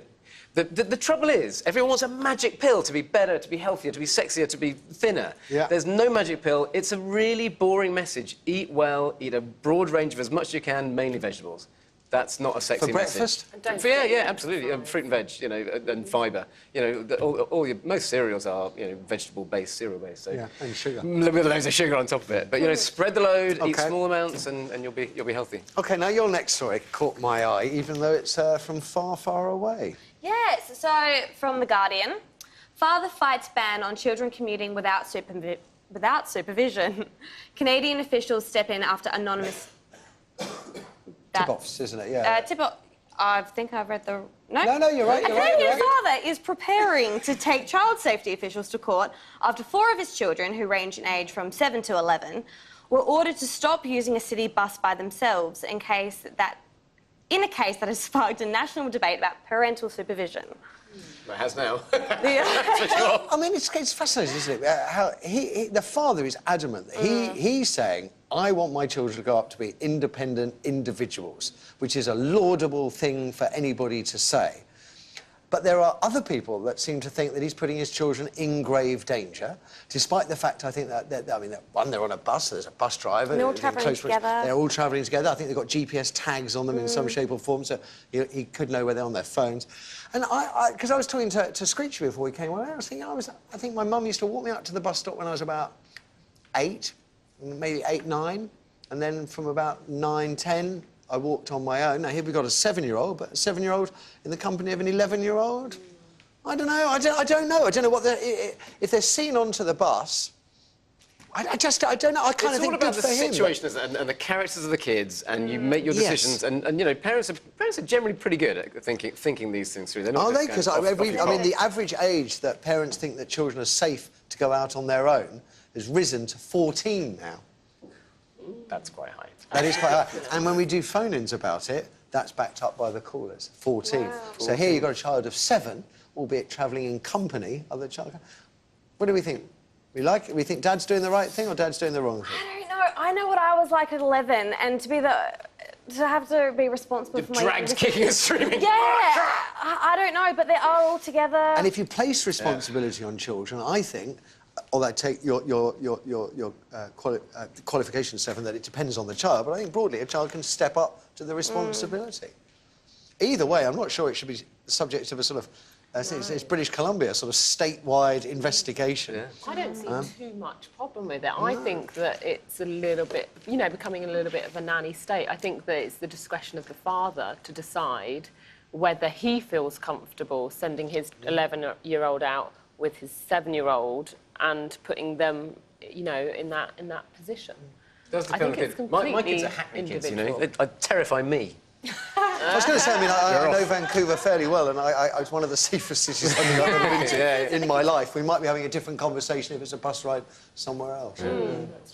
the trouble is, everyone wants a magic pill to be better, to be healthier, to be sexier, to be thinner. Yeah. There's no magic pill. It's a really boring message. Eat well, eat a broad range of as much as you can, mainly vegetables. That's not a sexy message. For breakfast? Yeah, absolutely. Fruit and veg, you know, and fibre. You know, most cereals are, you know, vegetable-based, cereal-based. So and sugar. With loads of sugar on top of it. But, you know, spread the load, eat small amounts, and you'll be healthy. OK, now your next story caught my eye, even though it's from far, far away. Yes, so from The guardian, father fights ban on children commuting without supervision. Canadian officials step in after anonymous... Tip-offs, isn't it? Yeah. Tip-off. I think I've read the... No, you're right. A Canadian father is preparing to take child safety officials to court after 4 of his children, who range in age from 7 to 11, were ordered to stop using a city bus by themselves in a case that has sparked a national debate about parental supervision. It has now. I mean, it's fascinating, isn't it? How the father is adamant. He's saying, I want my children to grow up to be independent individuals, which is a laudable thing for anybody to say. But there are other people that seem to think that he's putting his children in grave danger, despite the fact, I think, that they're on a bus, there's a bus driver. They're all travelling together. They're all travelling together. I think they've got GPS tags on them in some shape or form, so he could know where they're on their phones. And because I was talking to Screechy before we came on, I was thinking, I think my mum used to walk me out to the bus stop when I was about 8, maybe 8, 9, and then from about 9, 10, I walked on my own. Now, here we've got a 7-year-old, but a 7-year-old in the company of an 11-year-old? I don't know. I don't know. I don't know what if they're seen onto the bus. I don't know. I kind of think it's all about the him, situations and the characters of the kids, and you make your decisions. And you know, parents are generally pretty good at thinking these things through. They're not. Are they? Because I mean, the average age that parents think that children are safe to go out on their own has risen to 14 now. That's quite high. That is quite high. And when we do phone-ins about it, that's backed up by the callers. 14. Wow. So here you've got a child of 7, albeit travelling in company of the child. What do we think? We like it? We think Dad's doing the right thing or Dad's doing the wrong thing? I don't know. I know what I was like at 11, and to have to be responsible for my... dragged kicking and screaming. Yeah, I don't know, but they are all together. And if you place responsibility on children, I think, although I take your qualification, Stefan, that it depends on the child, but I think broadly a child can step up to the responsibility. Either way, I'm not sure it should be subject of a sort of, it's British Columbia, sort of statewide investigation. Yeah. I don't see too much problem with it. I think that it's a little bit, you know, becoming a little bit of a nanny state. I think that it's the discretion of the father to decide whether he feels comfortable sending his 11-year-old out with his 7-year-old and putting them, you know, in that position. Does I think depend on it's the kid. completely My kids are happy kids, you know. individual. They terrify me. I was going to say, I mean, I know Vancouver fairly well, and it's one of the safest cities I think I've ever been to in my life. We might be having a different conversation if it's a bus ride somewhere else.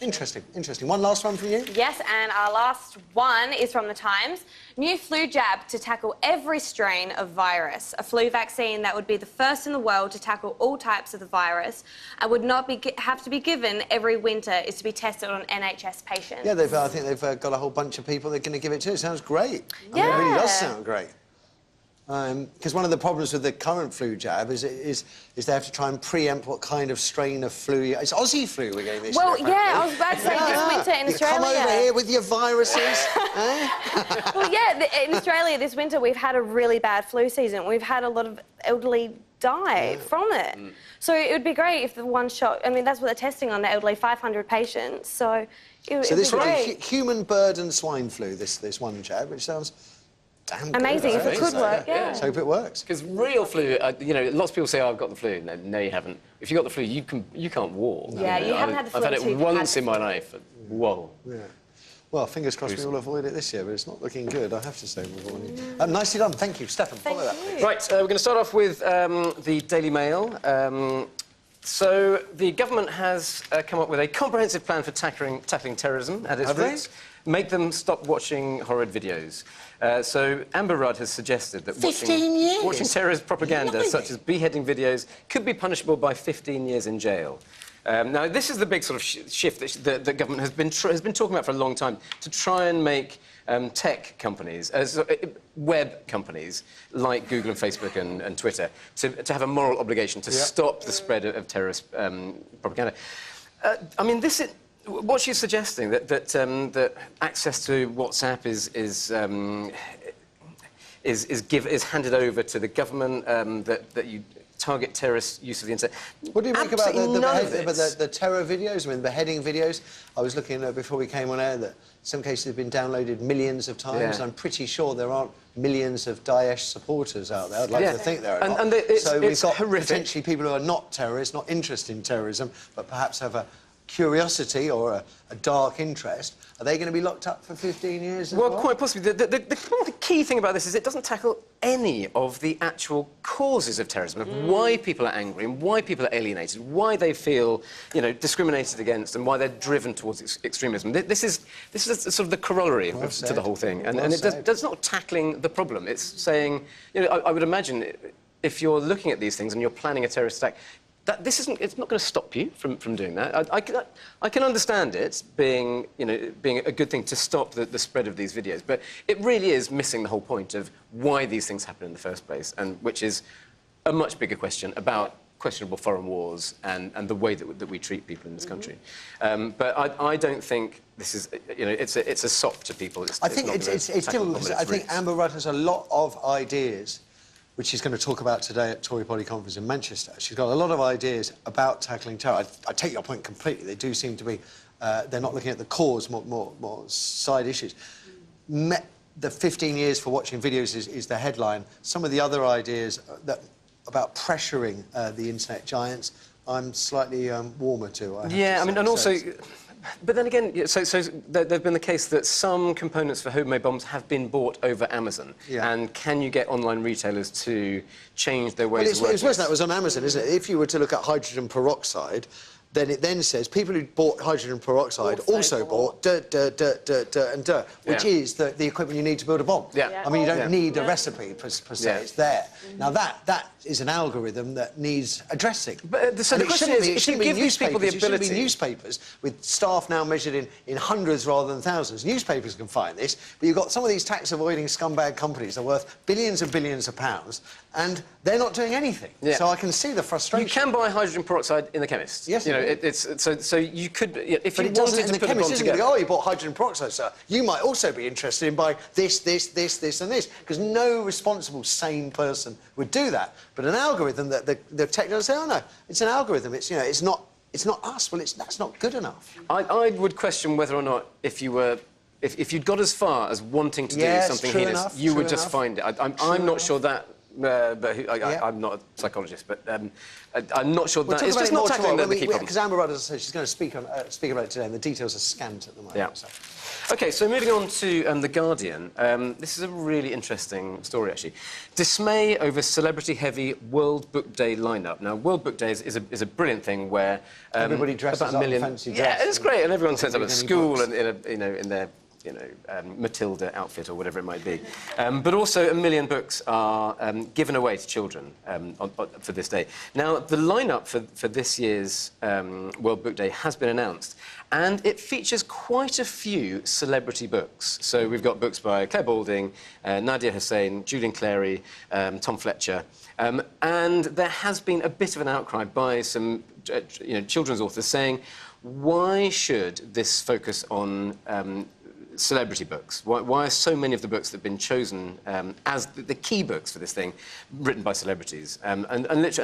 Interesting, interesting. One last one from you? Yes, and our last one is from the Times. New flu jab to tackle every strain of virus. A flu vaccine that would be the first in the world to tackle all types of the virus and would not have to be given every winter is to be tested on NHS patients. Yeah, I think they've got a whole bunch of people they're going to give it to. It sounds great. I mean, Yeah. it really does sound great. Because one of the problems with the current flu jab is they have to try and preempt what kind of strain of flu... It's Aussie flu we're getting this year, Well, apparently. yeah, I was about to say this winter in You Australia. come over here with your viruses, eh? Well, yeah, in Australia this winter we've had a really bad flu season. We've had a lot of elderly die from it. So it would be great if the one shot... I mean, that's what they're testing on the elderly, 500 patients. So it would So this be one, great. human bird and swine flu, this one jab, which sounds damn good. Amazing, if it could work, yeah. Let's hope it works. Because real flu, you know, lots of people say, oh, I've got the flu. No, you haven't. If you got the flu, you can't walk. Yeah, you haven't had the flu I've had until it you've once had in my life. Whoa. Yeah. Well, fingers crossed we all avoid it this year, but it's not looking good, I have to say, Mavournee. Nicely done, thank you. Stefan, follow that, please. Right, we're going to start off with the Daily Mail. So the government has come up with a comprehensive plan for tackling terrorism at its Have they? roots. Make them stop watching horrid videos. So Amber Rudd has suggested that 15 years? watching terrorist propaganda, such as beheading videos, could be punishable by 15 years in jail. Now, this is the big sort of shift that the government has been talking about for a long time, to try and make tech companies, web companies like Google and Facebook and Twitter, to have a moral obligation to stop the spread of terrorist propaganda. I mean, this is... What she's suggesting, that access to WhatsApp is handed over to the government, that you target terrorist use of the internet. What do you make about Absolutely the terror videos? I mean, beheading videos. I was looking before we came on air that some cases have been downloaded millions of times. Yeah. I'm pretty sure there aren't millions of Daesh supporters out there. I'd like to think there are not. And so we've got horrific. potentially people who are not terrorists, not interested in terrorism, but perhaps have a curiosity or a dark interest. Are they going to be locked up for 15 years as well? Well, quite possibly. The key thing about this is it doesn't tackle any of the actual causes of terrorism, of why people are angry and why people are alienated, why they feel, you know, discriminated against and why they're driven towards extremism. This is sort of the corollary to the whole thing. And it's not tackling the problem. It's saying, you know, I would imagine if you're looking at these things and you're planning a terrorist attack, it's not going to stop you from doing that. I can understand it being a good thing to stop the spread of these videos, but it really is missing the whole point of why these things happen in the first place, and which is a much bigger question about questionable foreign wars and the way that we treat people in this country. But I don't think this is, you know, it's a sop to people. I think it's still. I think Amber Rudd has a lot of ideas, which she's going to talk about today at Tory Body Conference in Manchester. She's got a lot of ideas about tackling terror. I take your point completely. They do seem to be... they're not looking at the cause, more side issues. The 15 years for watching videos is the headline. Some of the other ideas about pressuring the internet giants, I'm slightly warmer to. I mean, and also... But then again, so there's been the case that some components for homemade bombs have been bought over Amazon. Yeah. And can you get online retailers to change their ways of working? It's worse than that. It was on Amazon, isn't it? If you were to look at hydrogen peroxide, then it then says people who bought hydrogen peroxide also bought dirt, which is the equipment you need to build a bomb. Yeah. I mean, you don't need a recipe per se. It's there. Now that is an algorithm that needs addressing. But so the question is, if you give these people the ability... It shouldn't be newspapers with staff now measured in hundreds rather than thousands. Newspapers can find this, but you've got some of these tax-avoiding scumbag companies that are worth billions and billions of pounds, and they're not doing anything. Yeah. So I can see the frustration. You can buy hydrogen peroxide in the chemist. Yes, you know, so you could, if but you it doesn't wanted in to the put a bomb chemist, isn't it? together. Oh, you bought hydrogen peroxide, sir. You might also be interested in buying this, and this, because no responsible, sane person would do that. But an algorithm that the tech does say, oh no, it's an algorithm. It's, you know, it's not us. Well, that's not good enough. I would question whether or not if you'd got as far as wanting to do something heinous, you would just find it. I'm not sure that I'm not a psychologist, but I'm not sure We'll that... It's talk just about not it more tackling tomorrow, the key problem. because Amber Rudders says she's going to speak about it today, and the details are scant at the moment. Yeah. So. OK, so moving on to The Guardian. This is a really interesting story, actually. Dismay over celebrity-heavy World Book Day lineup. Now, World Book Day is a brilliant thing where... everybody dresses about a up million... in fancy dress. Yeah, it's great, and everyone turns up at Read any school books. and, in their... Matilda outfit or whatever it might be. But also 1 million books are given away to children for this day. Now, the lineup for this year's World Book Day has been announced, and it features quite a few celebrity books. So we've got books by Claire Balding, Nadia Hussain, Julian Clary, Tom Fletcher, and there has been a bit of an outcry by some children's authors saying, why should this focus on celebrity books? Why are so many of the books that have been chosen as the key books for this thing written by celebrities? And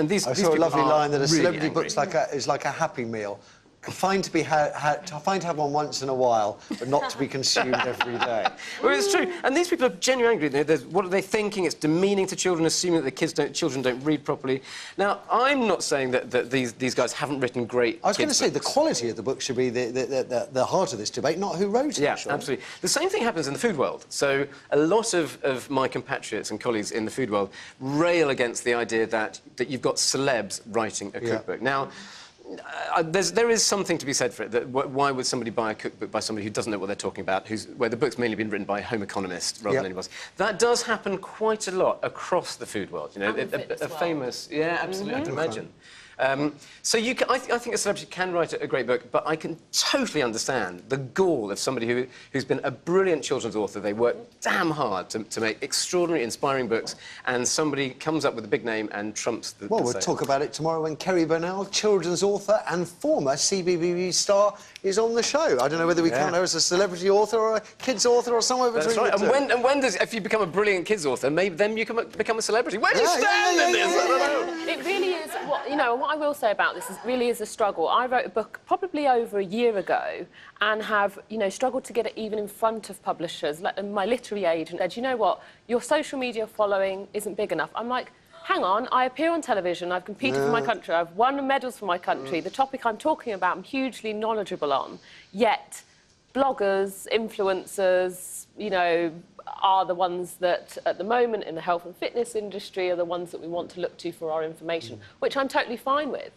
these I saw a lovely line that a really celebrity angry. book's is like a Happy Meal. Fine to have one once in a while, but not to be consumed every day. Well, it's true. And these people are genuinely angry. What are they thinking? It's demeaning to children, assuming that children don't read properly. Now, I'm not saying that these guys haven't written great I was going to kids' say, the books. quality of the book should be the heart of this debate, not who wrote it. Yeah, surely. absolutely. The same thing happens in the food world. So a lot of my compatriots and colleagues in the food world rail against the idea that you've got celebs writing a cookbook. Now, there is something to be said for it. That why would somebody buy a cookbook by somebody who doesn't know what they're talking about, where the book's mainly been written by a home economist rather than anybody else? That does happen quite a lot across the food world. You know, a famous... Yeah, absolutely, I can imagine. So I think a celebrity can write a great book, but I can totally understand the gall of somebody who's been a brilliant children's author. They work damn hard to make extraordinary, inspiring books, and somebody comes up with a big name and trumps the Well, we'll sale. talk about it tomorrow when Kerry Burnell, children's author and former CBBB star, is on the show. I don't know whether we count her as a celebrity author or a kids author or somewhere between That's right. the two. And when does, if you become a brilliant kids author, maybe then you can become a celebrity. Where do you stand in this? I don't know. It really is, what I will say about this really is a struggle. I wrote a book probably over a year ago and have, struggled to get it even in front of publishers. My literary agent said, you know what, your social media following isn't big enough. I'm like, hang on, I appear on television, I've competed for my country, I've won medals for my country, the topic I'm talking about I'm hugely knowledgeable on, yet bloggers, influencers, are the ones that, at the moment, in the health and fitness industry, are the ones that we want to look to for our information, which I'm totally fine with.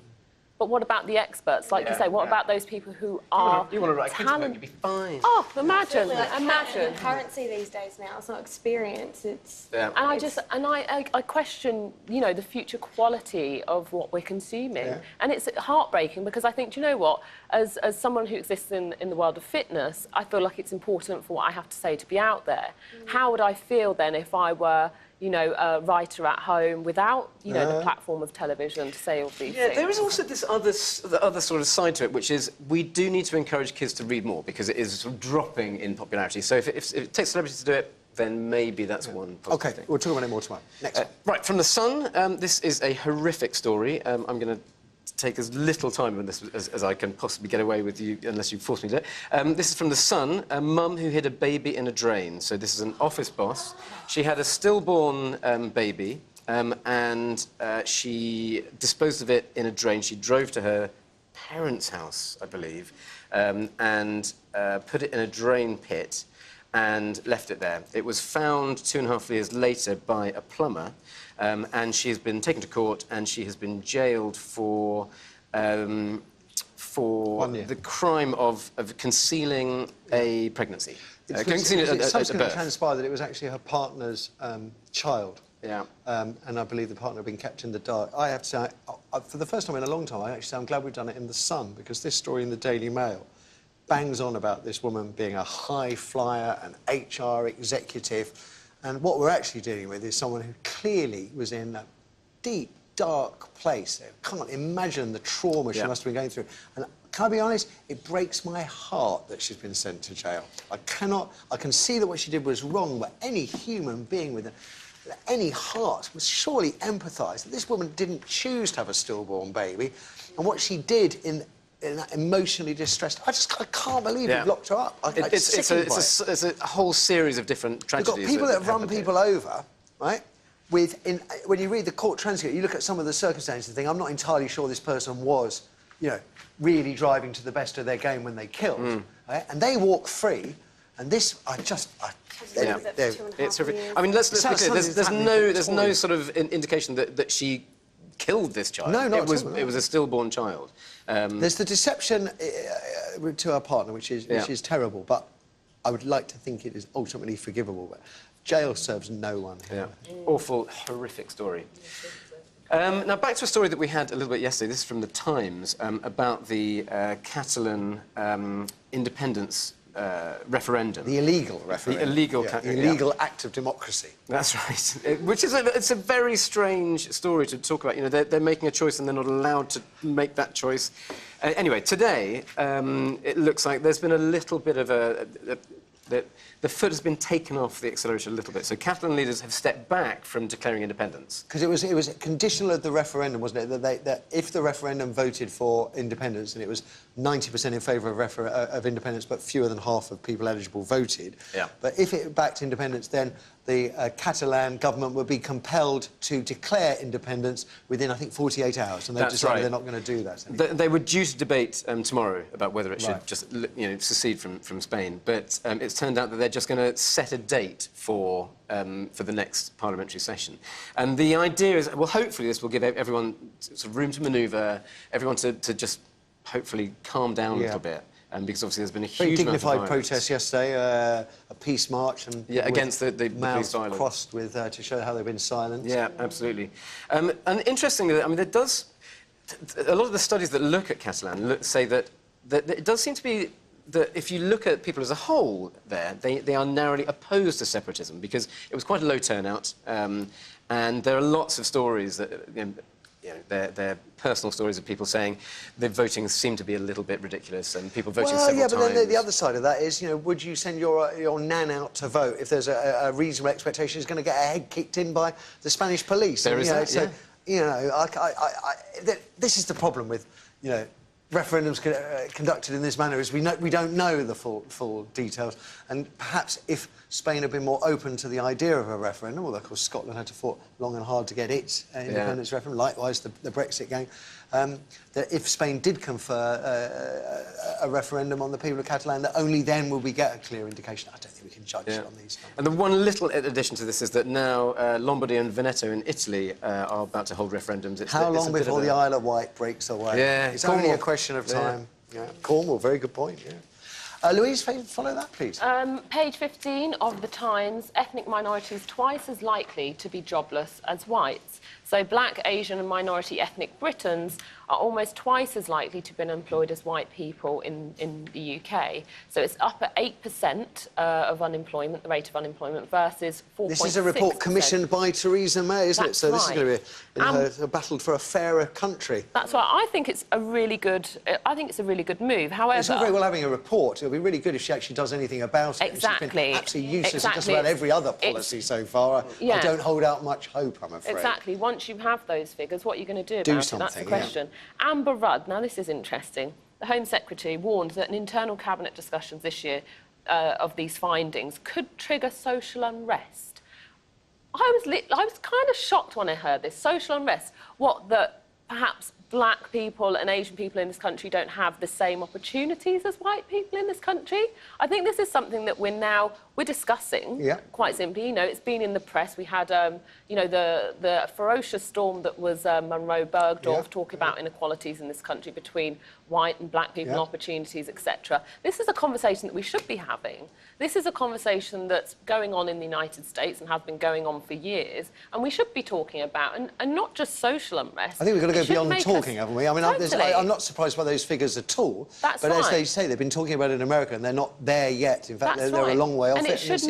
But what about the experts? Like you say, what about those people who are You want to write a kids' book, you'd be fine. Oh, imagine, Imagine currency these days now. It's not experience. It's And I question, the future quality of what we're consuming, and it's heartbreaking because I think, do you know what? As someone who exists in the world of fitness, I feel like it's important for what I have to say to be out there. How would I feel then if I were, a writer at home without, the platform of television to say all these things? There is also this other sort of side to it, which is we do need to encourage kids to read more because it is sort of dropping in popularity. So if it takes celebrities to do it, then maybe that's one positive thing. We'll talk about it more tomorrow. Next one. Right, from The Sun, this is a horrific story. I'm going to take as little time on this as I can possibly get away with you, unless you force me to do it. This is from The Sun, a mum who hid a baby in a drain. So this is an office boss. She had a stillborn baby, and she disposed of it in a drain. She drove to her parents' house, I believe, and put it in a drain pit and left it there. It was found 2.5 years later by a plumber, and she has been taken to court and she has been jailed for the crime of concealing a pregnancy. Concealing It's a subsequently birth. transpired that it was actually her partner's child. Yeah. And I believe the partner had been kept in the dark. I have to say, for the first time in a long time, I'm glad we've done it in The Sun, because this story in the Daily Mail bangs on about this woman being a high flyer, an HR executive, and what we're actually dealing with is someone who clearly was in a deep, dark place. I can't imagine the trauma she must have been going through. And can I be honest? It breaks my heart that she's been sent to jail. I can see that what she did was wrong, but any human being with any heart must surely empathise that this woman didn't choose to have a stillborn baby, and what she did in that emotionally distressed... I can't believe you've locked her up. It's a whole series of different tragedies. You've got people that run people over, right? when you read the court transcript, you look at some of the circumstances and think, I'm not entirely sure this person was, you know, really driving to the best of their game when they killed. Right? And they walk free, and this, it's horrific. I mean, let's be clear. There's no sort of indication that she killed this child. No, not it was a stillborn child. There's the deception to her partner, which is terrible, but I would like to think it is ultimately forgivable. But jail serves no one here. Yeah. Awful, horrific story. Now, back to a story that we had a little bit yesterday. This is from The Times, about the Catalan independence referendum. The illegal referendum. The illegal... The illegal act of democracy. That's right. Which is it's a very strange story to talk about. You know, they're making a choice and they're not allowed to make that choice. Anyway, today, it looks like there's been a little bit of the foot has been taken off the accelerator a little bit. So Catalan leaders have stepped back from declaring independence. Because it was conditional of the referendum, wasn't it? That if the referendum voted for independence, and it was 90% in favour of independence, but fewer than half of people eligible voted. Yeah. But if it backed independence, then the Catalan government would be compelled to declare independence within, I think, 48 hours. And they've decided they're not going to do that anymore. They were due to debate tomorrow about whether it should just, you know, secede from Spain. But it's turned out that they're just going to set a date for the next parliamentary session. And the idea is, well, hopefully this will give everyone sort of room to manoeuvre, everyone to just hopefully calm down a little bit. Because obviously there's been a huge very dignified amount of protest yesterday, a peace march, and against the police violence, crossed with to show how they've been silenced. Yeah, absolutely. And interestingly, I mean, there does a lot of the studies that look at Catalan say that it does seem to be that if you look at people as a whole, they are narrowly opposed to separatism because it was quite a low turnout, and there are lots of stories that. They're personal stories of people saying the voting seemed to be a little bit ridiculous and people voting several times. But then the other side of that is, you know, would you send your nan out to vote if there's a reasonable expectation he's going to get a head kicked in by the Spanish police? There is that, so, you know, this is the problem with, you know, referendums conducted in this manner is we don't know the full details, and perhaps if Spain had been more open to the idea of a referendum, although of course Scotland had to fight long and hard to get its independence referendum, likewise the Brexit game, that if Spain did confer a referendum on the people of Catalan, that only then will we get a clear indication. I don't think we can judge on these. And the one little addition to this is that now Lombardy and Veneto in Italy are about to hold referendums. How long before the Isle of Wight breaks away? Yeah, it's only a question of time. Yeah. Cornwall, very good point, Louise, follow that, please. Page 15 of The Times, ethnic minorities twice as likely to be jobless as whites. So black, Asian and minority ethnic Britons are almost twice as likely to be employed as white people in the UK. So it's up at 8% of unemployment, the rate of unemployment, versus 4.6%. This is a report commissioned by Theresa May, isn't it? So this is going to be a battle for a fairer country. That's right. I think it's a really good. Move. However, it's all very well having a report. It'll be really good if she actually does anything about it. Exactly. She's been absolutely useless in just about every other policy so far. I don't hold out much hope, I'm afraid. Exactly. Once you have those figures, what are you going to do about it? That's the question. Amber Rudd, now this is interesting. The Home Secretary warned that an internal cabinet discussions this year of these findings could trigger social unrest. I was kind of shocked when I heard this. Social unrest. What, that perhaps black people and Asian people in this country don't have the same opportunities as white people in this country? I think this is something that we're discussing, quite simply. You know, it's been in the press. We had, you know, the ferocious storm that was Monroe Bergdorf talking about inequalities in this country between white and black people and opportunities, etc. This is a conversation that we should be having. This is a conversation that's going on in the United States and has been going on for years, and we should be talking about, and not just social unrest. I think we've got to go beyond talking, haven't we? I mean, I'm not surprised by those figures at all. But as they say, they've been talking about it in America, and they're not there yet. In fact, they're a long way off. And it should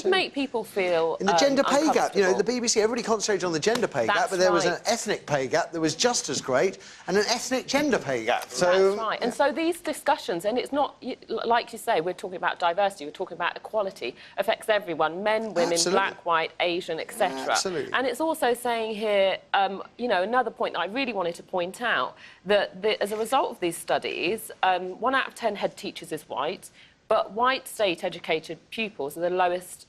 make people feel in the gender pay gap, you know, the BBC, everybody concentrated on the gender pay gap, but there was an ethnic pay gap that was just as great, and an ethnic gender pay gap. So, that's right. And so these discussions, and it's not, like you say, we're talking about diversity, we're talking about equality, affects everyone, men, women, black, white, Asian, etc. Absolutely. And it's also saying here, you know, another point that I really wanted to point out, that as a result of these studies, 1 out of 10 head teachers is white, but white state-educated pupils are the lowest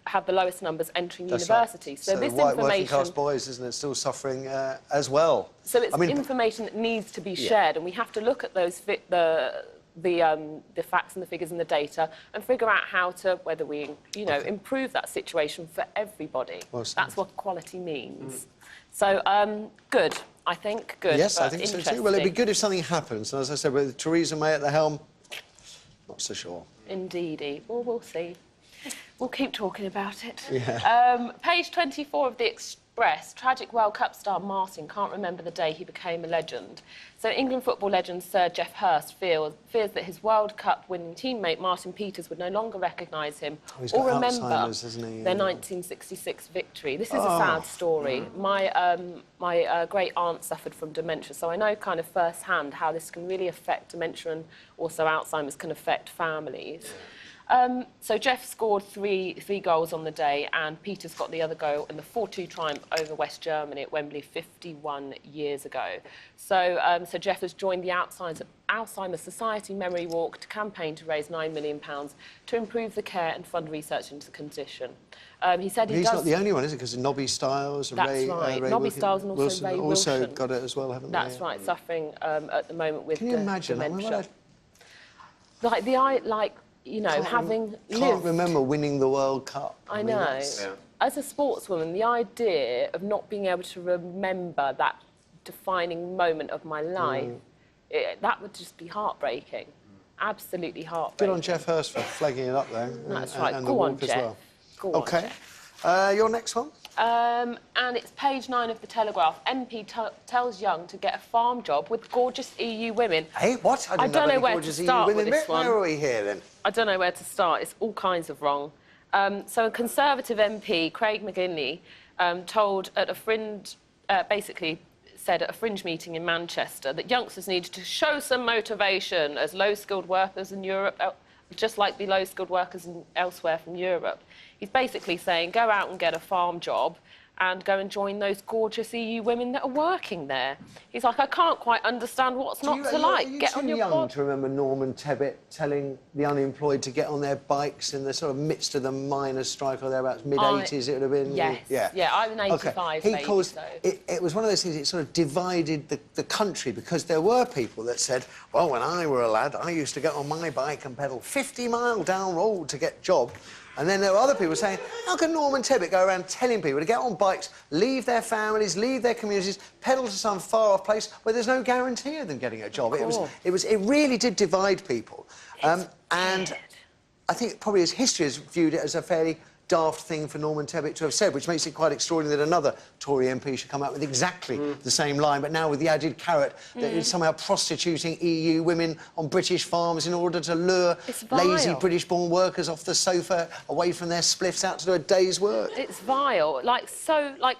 have the lowest numbers entering That's university. right. So this the white working information... class boys, isn't it, still suffering as well? So it's information that needs to be shared, and we have to look at those the facts and the figures and the data and figure out how to, whether we, improve that situation for everybody. Well said. That's what quality means. So, good. I think good. Yes, I think so too. Well, it'd be good if something happens. And as I said, with Theresa May at the helm, not so sure. Indeedy. Well, we'll see. We'll keep talking about it. Yeah. Page 24 of the Express. Tragic World Cup star Martin can't remember the day he became a legend. So England football legend Sir Geoff Hurst fears that his World Cup winning teammate Martin Peters would no longer recognise him or remember their 1966 victory. This is a sad story. My great aunt suffered from dementia, so I know kind of firsthand how this can really affect dementia, and also Alzheimer's can affect families. So Geoff scored three goals on the day, and Peters got the other goal in the 4-2 triumph over West Germany at Wembley 51 years ago. So Geoff has joined the Alzheimer's Society Memory Walk to campaign to raise £9 million to improve the care and fund research into the condition. He said he's not the only one, is it? Because Nobby Stiles and Ray Nobby Stiles and also Ray Wilson also got it as well, haven't they? That's right, suffering at the moment with Can you imagine dementia. Having lived... Can't remember winning the World Cup. I know. As a sportswoman, the idea of not being able to remember that defining moment of my life, that would just be heartbreaking. Absolutely heartbreaking. Good on Geoff Hurst for flagging it up there. That's right. And Go on, as Geoff. well. Go on, OK. Geoff. Your next one? And it's page 9 of the Telegraph. MP tells Young to get a farm job with gorgeous EU women. Hey, what? I don't know where to start with this one. Where are we here, then? I don't know where to start. It's all kinds of wrong. So a Conservative MP, Craig McGinley, told at a fringe... basically said at a fringe meeting in Manchester that youngsters needed to show some motivation as low-skilled workers in Europe, just like the low-skilled workers elsewhere from Europe. He's basically saying, go out and get a farm job and go and join those gorgeous EU women that are working there. He's like, I can't quite understand what's not to like. Get on your young to remember Norman Tebbit telling the unemployed to get on their bikes in the sort of midst of the miners' strike or thereabouts, mid-80s it would have been? Yes. Yeah, I'm an 85 baby, He caused... so... It was one of those things, it sort of divided the country, because there were people that said, well, when I were a lad, I used to get on my bike and pedal 50-mile down road to get job. And then there were other people saying, how can Norman Tebbit go around telling people to get on bikes, leave their families, leave their communities, pedal to some far-off place where there's no guarantee of them getting a job? It really did divide people. And I think probably as history has viewed it as a fairly daft thing for Norman Tebbit to have said, which makes it quite extraordinary that another Tory MP should come out with exactly the same line, but now with the added carrot that is somehow prostituting EU women on British farms in order to lure lazy British-born workers off the sofa away from their spliffs out to do a day's work. It's vile. Like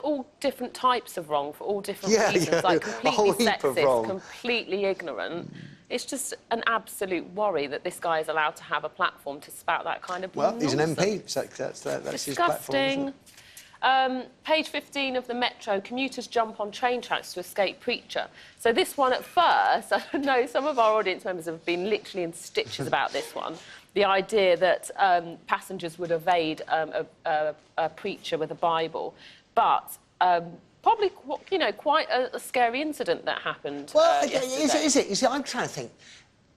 all different types of wrong for all different reasons. Like completely sexist, completely ignorant. It's just an absolute worry that this guy is allowed to have a platform to spout that kind of nonsense. Well, he's an MP, so that's his platform, isn't it? Page 15 of the Metro, commuters jump on train tracks to escape preacher. So this one, at first, I don't know, some of our audience members have been literally in stitches about this one. The idea that passengers would evade a preacher with a Bible. But... probably, quite a scary incident that happened yesterday. Is it? You see, I'm trying to think.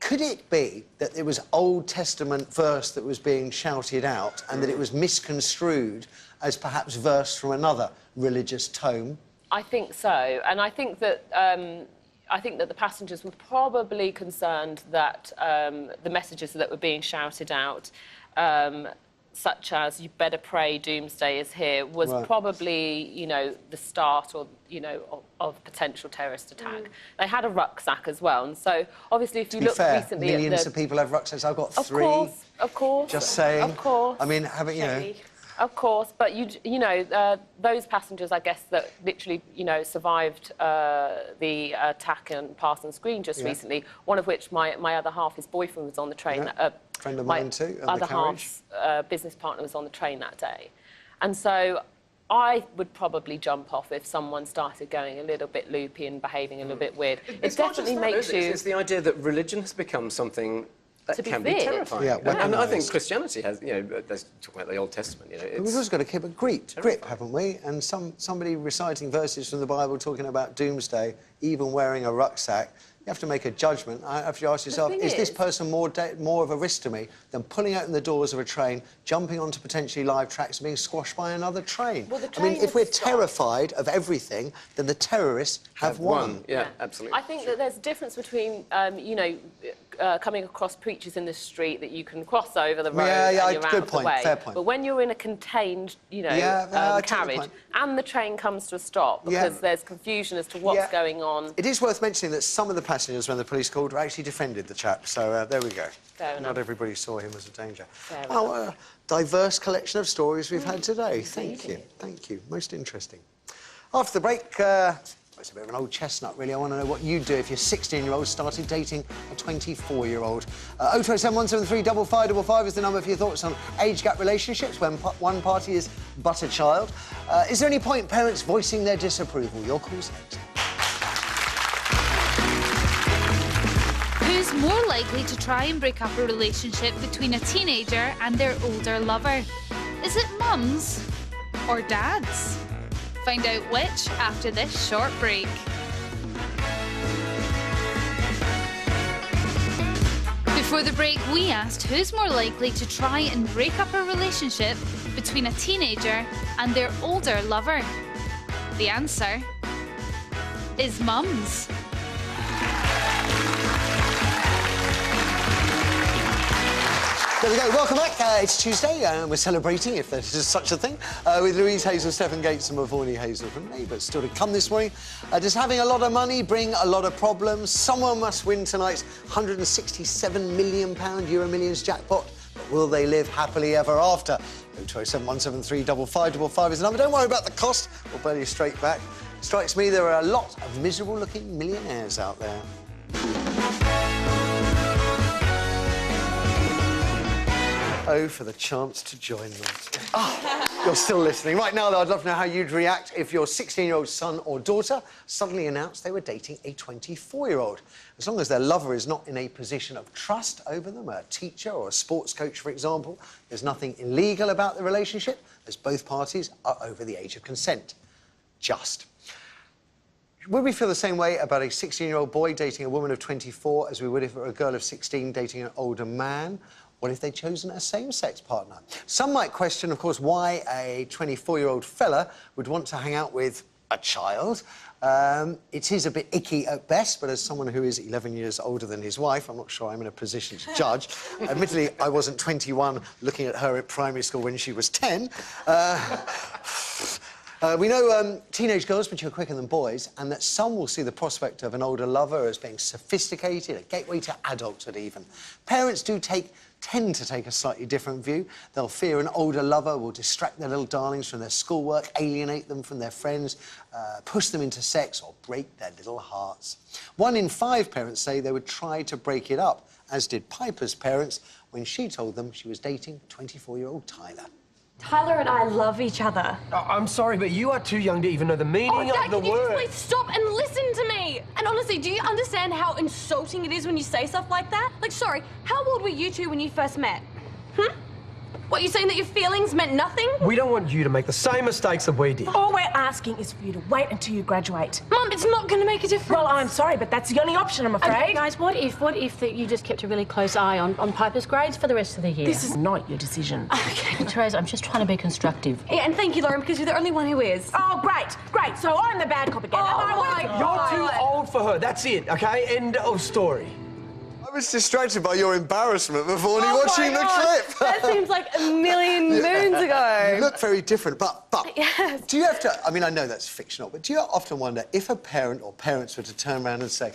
Could it be that it was Old Testament verse that was being shouted out and that it was misconstrued as perhaps verse from another religious tome? I think so, and I think that the passengers were probably concerned that the messages that were being shouted out, such as "you better pray, doomsday is here," was probably, the start or, of potential terrorist attack. They had a rucksack as well, and so obviously, if you look recently at millions of people have rucksacks. I've got 3. Of course. Just saying. Of course. I mean, haven't Of course, but those passengers, I guess, that literally, survived the attack on Parsons Green just recently. One of which my other half, his boyfriend, was on the train. Friend of mine too. Other half's business partner was on the train that day, and so I would probably jump off if someone started going a little bit loopy and behaving a little bit weird. It definitely makes you. It's the idea that religion has become something to be can feared. be terrifying. Yeah, and I think weaponised. Christianity has, you know, there's talking about the Old Testament, you know, We've it's... also got to keep a grip, haven't we? And somebody reciting verses from the Bible talking about doomsday, even wearing a rucksack, you have to make a judgment. I have to ask yourself, is this person more of a risk to me than pulling open the doors of a train, jumping onto potentially live tracks and being squashed by another train? Well, the I mean, train if we're would stop. terrified of everything, then the terrorists have won. Yeah, absolutely. I think that there's a difference between, you know, coming across preachers in the street that you can cross over the road and you're out good of point, the way. fair point. But when you're in a contained, you know, I take the carriage point. and the train comes to a stop because there's confusion as to what's going on. It is worth mentioning that some of the passengers, when the police called, actually defended the chap. So there we go. Fair enough. Not everybody saw him as a danger. Fair Well, diverse collection of stories we've had today. Thank you. Thank you. Most interesting. After the break, it's a bit of an old chestnut, really. I want to know what you'd do if your 16-year-old started dating a 24-year-old. 0207 173 5555 is the number for your thoughts on age gap relationships when one party is but a child. Is there any point parents voicing their disapproval? Your call's next. Who's more likely to try and break up a relationship between a teenager and their older lover? Is it mums or dads? Find out which after this short break. Before the break, we asked who's more likely to try and break up a relationship between a teenager and their older lover. The answer is mums. There we go. Welcome back. It's Tuesday. We're celebrating, if there's such a thing, with Louise Hazel, Stephen Gates and Mavournee Hazel from Neighbours. Still to come this morning. Does having a lot of money bring a lot of problems? Someone must win tonight's £167 million Euro Millions jackpot. But will they live happily ever after? 0207 173 5555 is the number. Don't worry about the cost. We'll bail you straight back. Strikes me there are a lot of miserable-looking millionaires out there. Oh, for the chance to join them. You're still listening. Right now, though, I'd love to know how you'd react if your 16-year-old son or daughter suddenly announced they were dating a 24-year-old. As long as their lover is not in a position of trust over them, a teacher or a sports coach, for example, there's nothing illegal about the relationship, as both parties are over the age of consent. Just. Would we feel the same way about a 16-year-old boy dating a woman of 24 as we would if it were a girl of 16 dating an older man? What if they'd chosen a same-sex partner? Some might question, of course, why a 24-year-old fella would want to hang out with a child. It is a bit icky at best, but as someone who is 11 years older than his wife, I'm not sure I'm in a position to judge. Admittedly, I wasn't 21 looking at her at primary school when she was 10. We know teenage girls mature quicker than boys, and that some will see the prospect of an older lover as being sophisticated, a gateway to adulthood even. Parents tend to take a slightly different view. They'll fear an older lover will distract their little darlings from their schoolwork, alienate them from their friends, push them into sex or break their little hearts. 1 in 5 parents say they would try to break it up, as did Piper's parents when she told them she was dating 24-year-old Tyler. Tyler and I love each other. I'm sorry, but you are too young to even know the meaning of the Can you word. just please stop and listen to me? And honestly, do you understand how insulting it is when you say stuff like that? Like, sorry, how old were you two when you first met? What, you saying that your feelings meant nothing? We don't want you to make the same mistakes that we did. All we're asking is for you to wait until you graduate. Mum, it's not going to make a difference. Well, I'm sorry, but that's the only option, I'm afraid. Guys, what if you just kept a really close eye on Piper's grades for the rest of the year? This is not your decision. Okay, Therese, I'm just trying to be constructive. Yeah, and thank you, Lauren, because you're the only one who is. Oh, great. So I'm the bad cop again. You're too old for her, that's it, OK? End of story. I was distracted by your embarrassment, Mavournee, watching the clip. That seems like a million moons ago. You look very different, but Yes. do you have to... I mean, I know that's fictional, but do you often wonder if a parent or parents were to turn around and say,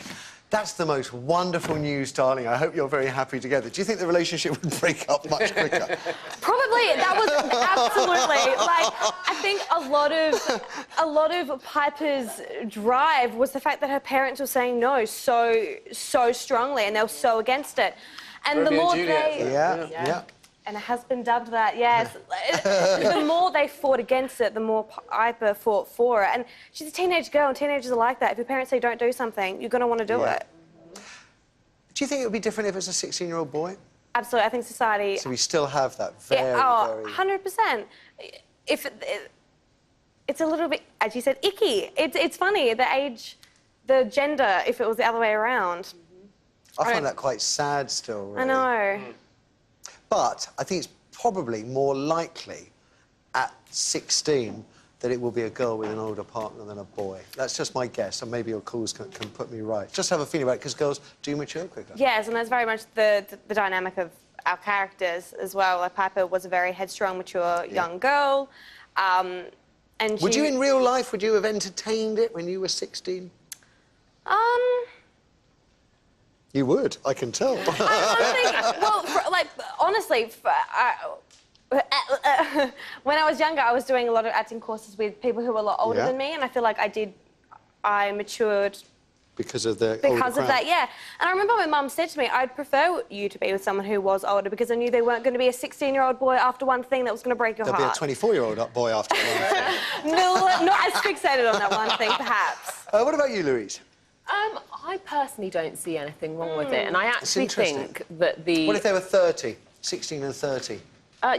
that's the most wonderful news, darling, I hope you're very happy together, do you think the relationship would break up much quicker? Probably. That was absolutely... Like, I think a lot of Piper's drive was the fact that her parents were saying no so strongly, and they were so against it. And the more they... Yeah. And it has been dubbed that, yes. The more they fought against it, the more Piper fought for it. And she's a teenage girl, and teenagers are like that. If your parents say don't do something, you're going to want to do it. Do you think it would be different if it's a 16-year-old boy? Absolutely. I think society... So we still have that very, oh, very... 100%. It's a little bit, as you said, icky. It's funny, the age, the gender, if it was the other way around. I find that quite sad still, really. I know. But I think it's probably more likely at 16 that it will be a girl with an older partner than a boy. That's just my guess, and maybe your calls can put me right. Just have a feeling about it, because girls do mature quicker. Yes, and that's very much the dynamic of our characters as well. Like, Piper was a very headstrong, mature young girl. And would you, in real life, would you have entertained it when you were 16? You would, I can tell. Honestly, when I was younger, I was doing a lot of acting courses with people who were a lot older than me, and I feel like I matured because of the that, yeah. And I remember my mum said to me, I'd prefer you to be with someone who was older, because I knew they weren't going to be a 16-year-old boy after one thing that was going to break your heart. There'll be a 24-year-old boy after one thing. No, not as fixated on that one thing, perhaps. What about you, Louise? I personally don't see anything wrong with it, and I actually think that the... What if they were 30? 16 and 30?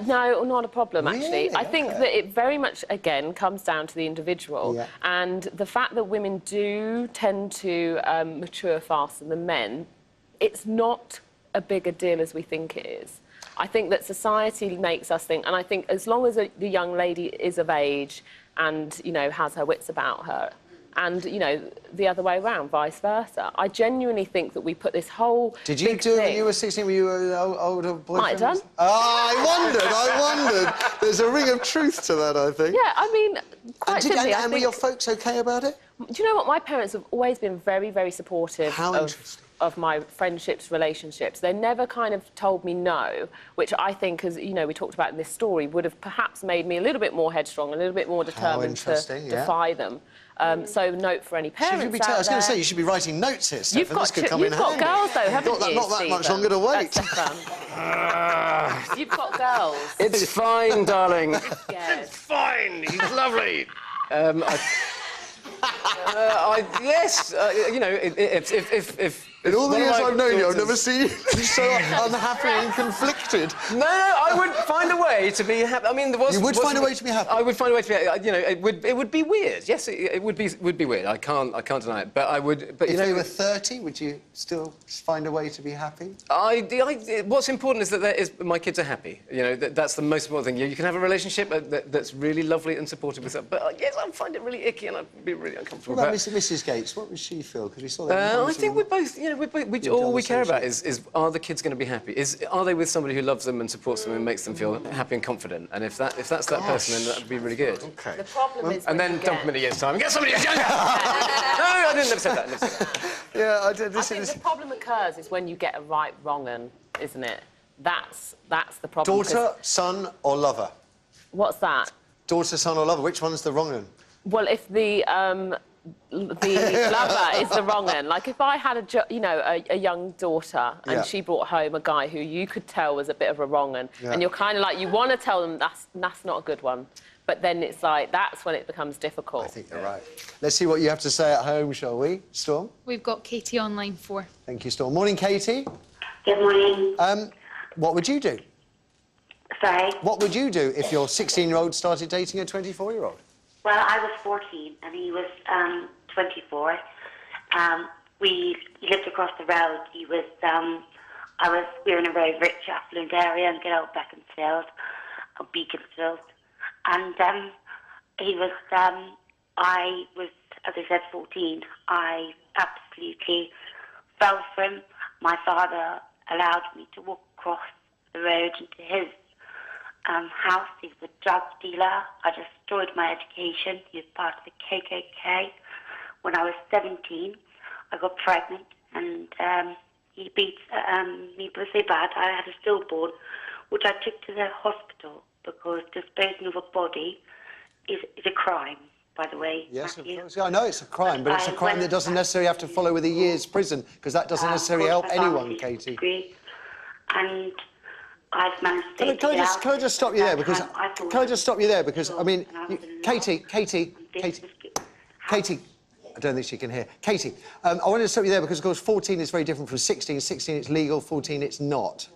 No, not a problem, actually. Really? I think that it very much, again, comes down to the individual. Yeah. And the fact that women do tend to mature faster than men, it's not a bigger deal as we think it is. I think that society makes us think, and I think as long as the young lady is of age and, you know, has her wits about her, and, you know, the other way around, vice versa. I genuinely think that we put this whole Did you do it when you were 16? Were you an older boyfriend? Might have done. I wondered. There's a ring of truth to that, I think. Yeah, I mean, quite simply, and were your folks OK about it? Do you know what? My parents have always been very, very supportive of my friendships, relationships. They never kind of told me no, which I think, as you know, we talked about in this story, would have perhaps made me a little bit more headstrong, a little bit more determined to defy them. So note for any parents out there. I was going to say, you should be writing notes here, Steph, You've got girls, though, haven't you, Not that much longer to wait. You've got girls. It's fine, darling. Yes. It's fine. He's lovely. Yes, you know, if in all the years I've known you, I've never seen you so unhappy and conflicted. No, I would find a way to be happy. I mean, there was... You would find a way to be happy? I would find a way to be happy. You know, it would be weird. Yes, it would be weird. I can't deny it. But I would... But, if you were 30, would you still find a way to be happy? What's important is that my kids are happy. You know, that's the most important thing. You can have a relationship that's really lovely and supportive with them. But, yes, I'd find it really icky and I'd be really uncomfortable. What about Mrs. Gates? What would she feel? Because we saw that... I think we're both... You know, all we care about is are the kids going to be happy? Are they with somebody who loves them and supports them and makes them feel happy and confident? And if that's that person, then that would be really good. OK. The problem is... And then dump them in a year's time and get somebody who's younger! No, I didn't never say that. Yeah, I think the problem occurs is when you get a right wrong-un, isn't it? That's the problem. Daughter, son or lover? What's that? Daughter, son or lover? Which one's the wrong-un? Well, if the lover is the wrong end. Like, if I had a young daughter and she brought home a guy who you could tell was a bit of a wrong end, and you're kind of like, you want to tell them that's not a good one, but then it's like, that's when it becomes difficult. I think you're right. Let's see what you have to say at home, shall we? Storm? We've got Katie on line 4. Thank you, Storm. Morning, Katie. Good morning. What would you do? Sorry? What would you do if your 16-year-old started dating a 24-year-old? Well, I was 14 and he was 24. We lived across the road. He was, we were in a very rich, affluent area in good old Beaconsfield, or Beaconsfield. And he was, I was, as I said, 14. I absolutely fell for him. My father allowed me to walk across the road into his house. He was a drug dealer. I destroyed my education. He was part of the KKK. When I was 17, I got pregnant, and he beat me so bad. I had a stillborn, which I took to the hospital because disposing of a body is a crime, by the way. Yes, of course. Yeah, I know it's a crime, but it's a crime that doesn't necessarily have to follow with a year's prison, because that doesn't necessarily help anyone, Katie. And I've managed to can I just stop you there, because I mean, Katie, I don't think she can hear. Katie, I wanted to stop you there because, of course, 14 is very different from 16. 16, it's legal. 14, it's not.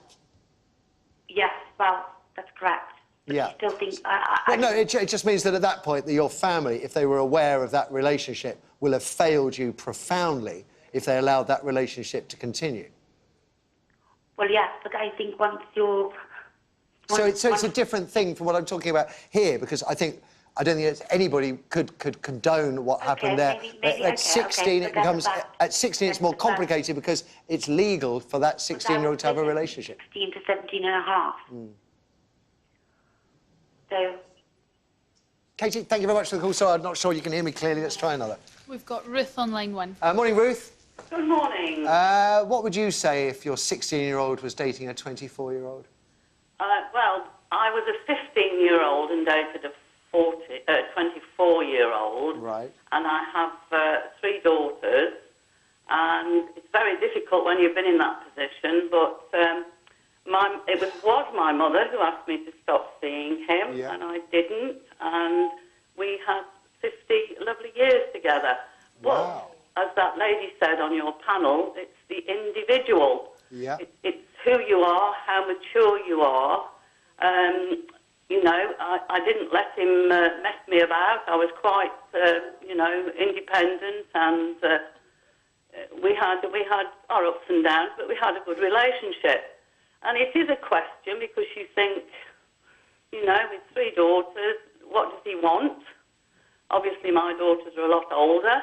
Yes, well, that's correct. But Yeah. I still think... Well, no, it just means that at that point, that your family, if they were aware of that relationship, will have failed you profoundly if they allowed that relationship to continue. Well, yes, but I think once you're... So it's a different thing from what I'm talking about here, because I don't think anybody could condone what happened there. maybe, At 16, it becomes... At 16, it's more complicated because it's legal for that 16-year-old to have a relationship. 16 to 17 and a half. So... Katie, thank you very much for the call. Sorry, I'm not sure you can hear me clearly. Let's try another. We've got Ruth on line 1. Morning, Ruth. Good morning. What would you say if your 16-year-old was dating a 24-year-old? Well, I was a 15-year-old and dated a 24-year-old. Right. And I have 3 daughters. And it's very difficult when you've been in that position, but it was my mother who asked me to stop seeing him, and I didn't. And we had 50 lovely years together. Wow. But, as that lady said on your panel, it's the individual. Yeah. It's who you are, how mature you are. You know, I didn't let him mess me about. I was quite, you know, independent, and we had our ups and downs, but we had a good relationship. And it is a question because you think, you know, with 3 daughters, what does he want? Obviously, my daughters are a lot older,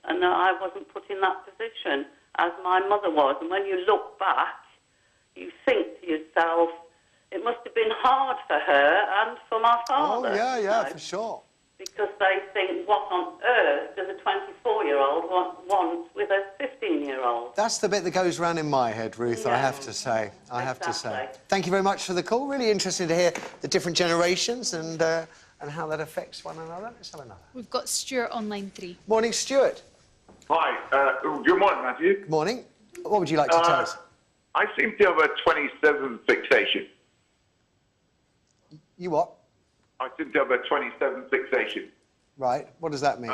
and I wasn't put in that position as my mother was. And when you look back, you think to yourself, it must have been hard for her and for my father. Oh, yeah, you know, for sure. Because they think, what on earth does a 24-year-old want with a 15-year-old? That's the bit that goes around in my head, Ruth, I have to say. I have to say. Thank you very much for the call. Really interesting to hear the different generations and how that affects one another. Let's have another. We've got Stuart on line 3. Morning, Stuart. Hi. Good morning, Matthew. Good morning. What would you like to tell us? I seem to have a 27 fixation. You what? I seem to have a 27 fixation. Right. What does that mean?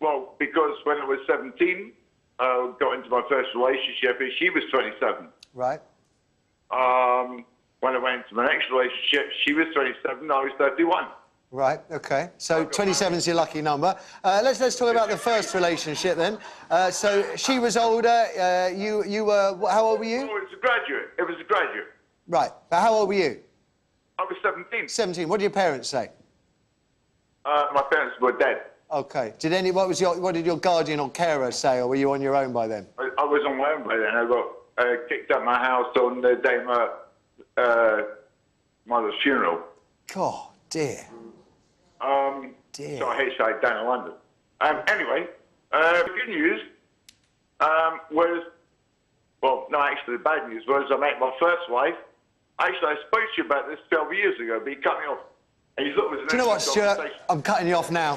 Well, because when I was 17, I got into my first relationship, and she was 27. Right. When I went into my next relationship, she was 27, I was 31. Right, OK. So 27 is your lucky number. Let's talk about the first relationship then. So she was older, you were... How old were you? Oh, it was a graduate. It was a graduate. Right. But how old were you? I was 17. 17. What did your parents say? My parents were dead. OK. What did your guardian or carer say, or were you on your own by then? I was on my own by then. I got kicked out of my house on the day of my mother's funeral. God, dear. So I hitchhiked down to London. Anyway, the good news was, well, no, actually the bad news was I met my first wife. Actually, I spoke to you about this 12 years ago, but you cut me off. And you thought it was an Do you know what, Stuart? I'm cutting you off now.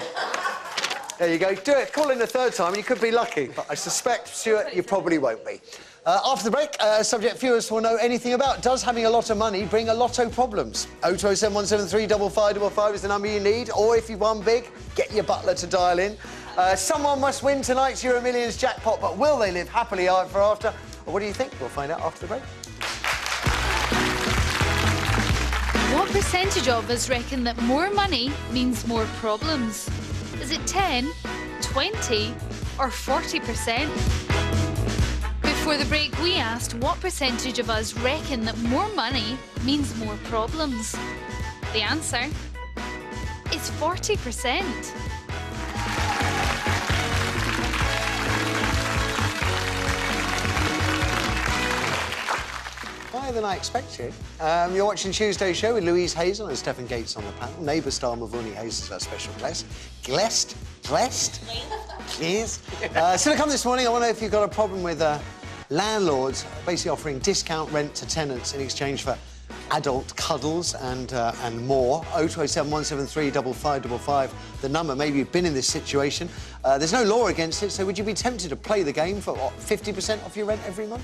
There you go. Do it. Call in the 3rd time, and you could be lucky. But I suspect, Stuart, you probably won't be. After the break, subject viewers will know anything about. Does having a lot of money bring a lotto problems? 0207 173 5555 is the number you need. Or if you've won big, get your butler to dial in. Someone must win tonight's Euro Millions jackpot, but will they live happily ever after? Or what do you think? We'll find out after the break. What percentage of us reckon that more money means more problems? Is it 10, 20 or 40%? Before the break, we asked what percentage of us reckon that more money means more problems. The answer is 40%. Higher than I expected. You're watching Tuesday's show with Louise Hazel and Stephen Gates on the panel. Neighbour star Mavournee Hazel is our special guest. Blessed? Cheers. Still to come this morning, I wonder if you've got a problem with landlords basically offering discount rent to tenants in exchange for adult cuddles and more. 0207 173 5555, the number. Maybe you've been in this situation. There's no law against it, so would you be tempted to play the game for, what, 50% off your rent every month?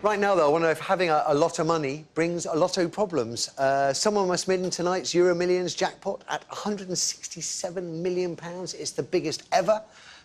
Right now, though, I want to know if having a lot of money brings a lot of problems. Someone must win tonight's Euro Millions jackpot at £167 million. It's the biggest ever.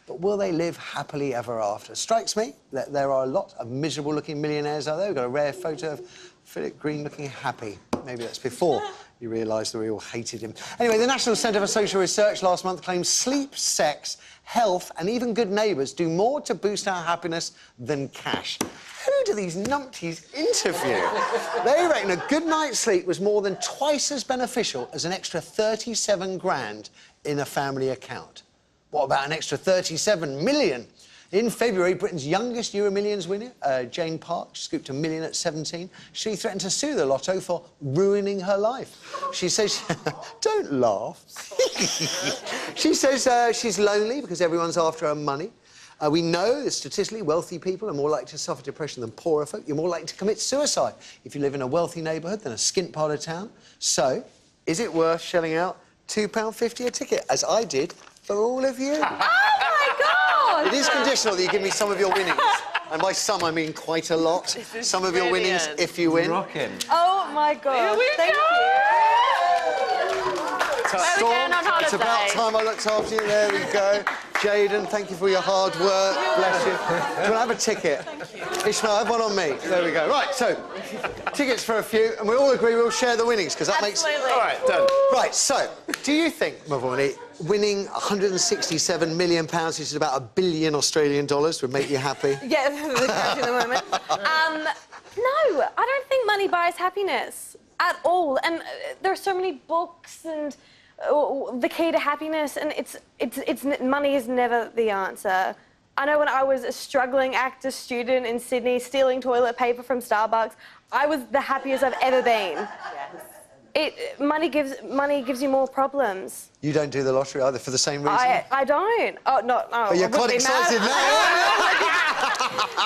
But will they live happily ever after? Strikes me that there are a lot of miserable-looking millionaires out there. We've got a rare photo of Philip Green looking happy. Maybe that's before you realised that we all hated him. Anyway, the National Centre for Social Research last month claimed sleep, sex, health and even good neighbours do more to boost our happiness than cash. Who do these numpties interview? They reckon a good night's sleep was more than twice as beneficial as an extra 37 grand in a family account. What about an extra 37 million? In February, Britain's youngest Euro Millions winner, Jane Park, scooped $1 million at 17. She threatened to sue the lotto for ruining her life. She says... Don't laugh. She says she's lonely because everyone's after her money. We know that statistically wealthy people are more likely to suffer depression than poorer folk. You're more likely to commit suicide if you live in a wealthy neighbourhood than a skint part of town. So, is it worth shelling out £2.50 a ticket, as I did for all of you? Oh, my God! It is conditional that you give me some of your winnings. And by some, I mean quite a lot. Some of your winnings, if you win. Rocking. Oh, my God. Thank you. Storm, it's about time I looked after you. There we go. Jaden, thank you for your hard work. Bless you. Do you want to have a ticket? Thank you. Ishmael, have one on me. There we go. Right, so, tickets for a few, and we all agree we'll share the winnings, because that makes... All right, done. Right, so, do you think, Mavournee, winning £167 million, which is about $1 billion Australian dollars, would make you happy? Yeah, the cash in the moment. No, I don't think money buys happiness at all. And there are so many books and the key to happiness, and money is never the answer. I know when I was a struggling actor student in Sydney, stealing toilet paper from Starbucks, I was the happiest I've ever been. Yes. Money gives you more problems. You don't do the lottery either, for the same reason? I don't. Oh, no. But you're quite excited now.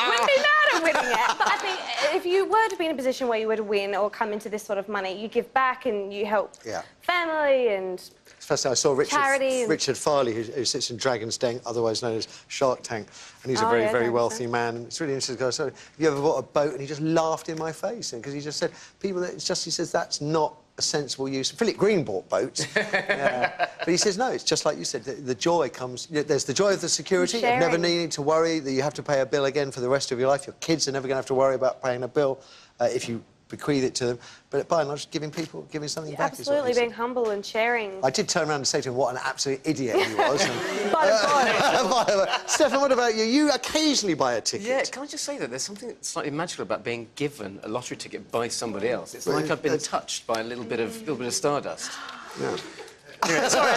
Wouldn't be mad at winning it. But I think if you were to be in a position where you were to win or come into this sort of money, you give back and you help family and First time I saw charity Richard Farley, who sits in Dragon's Den, otherwise known as Shark Tank, and he's a very, very wealthy man. And it's really interesting. So, have you ever bought a boat? And he just laughed in my face, because he just said, he says that's not a sensible use. Philip Green bought boats, but he says no. It's just like you said. The joy comes. There's the joy of the security of never needing to worry that you have to pay a bill again for the rest of your life. Your kids are never going to have to worry about paying a bill if you bequeath it to them, but by and large, giving something back. Absolutely, being humble and sharing. I did turn around and say to him what an absolute idiot he was. But Stefan, what about you? You occasionally buy a ticket. Yeah, can I just say that there's something slightly magical about being given a lottery ticket by somebody else. It's like I've been touched by a little bit of stardust. Yeah. Anyway, sorry,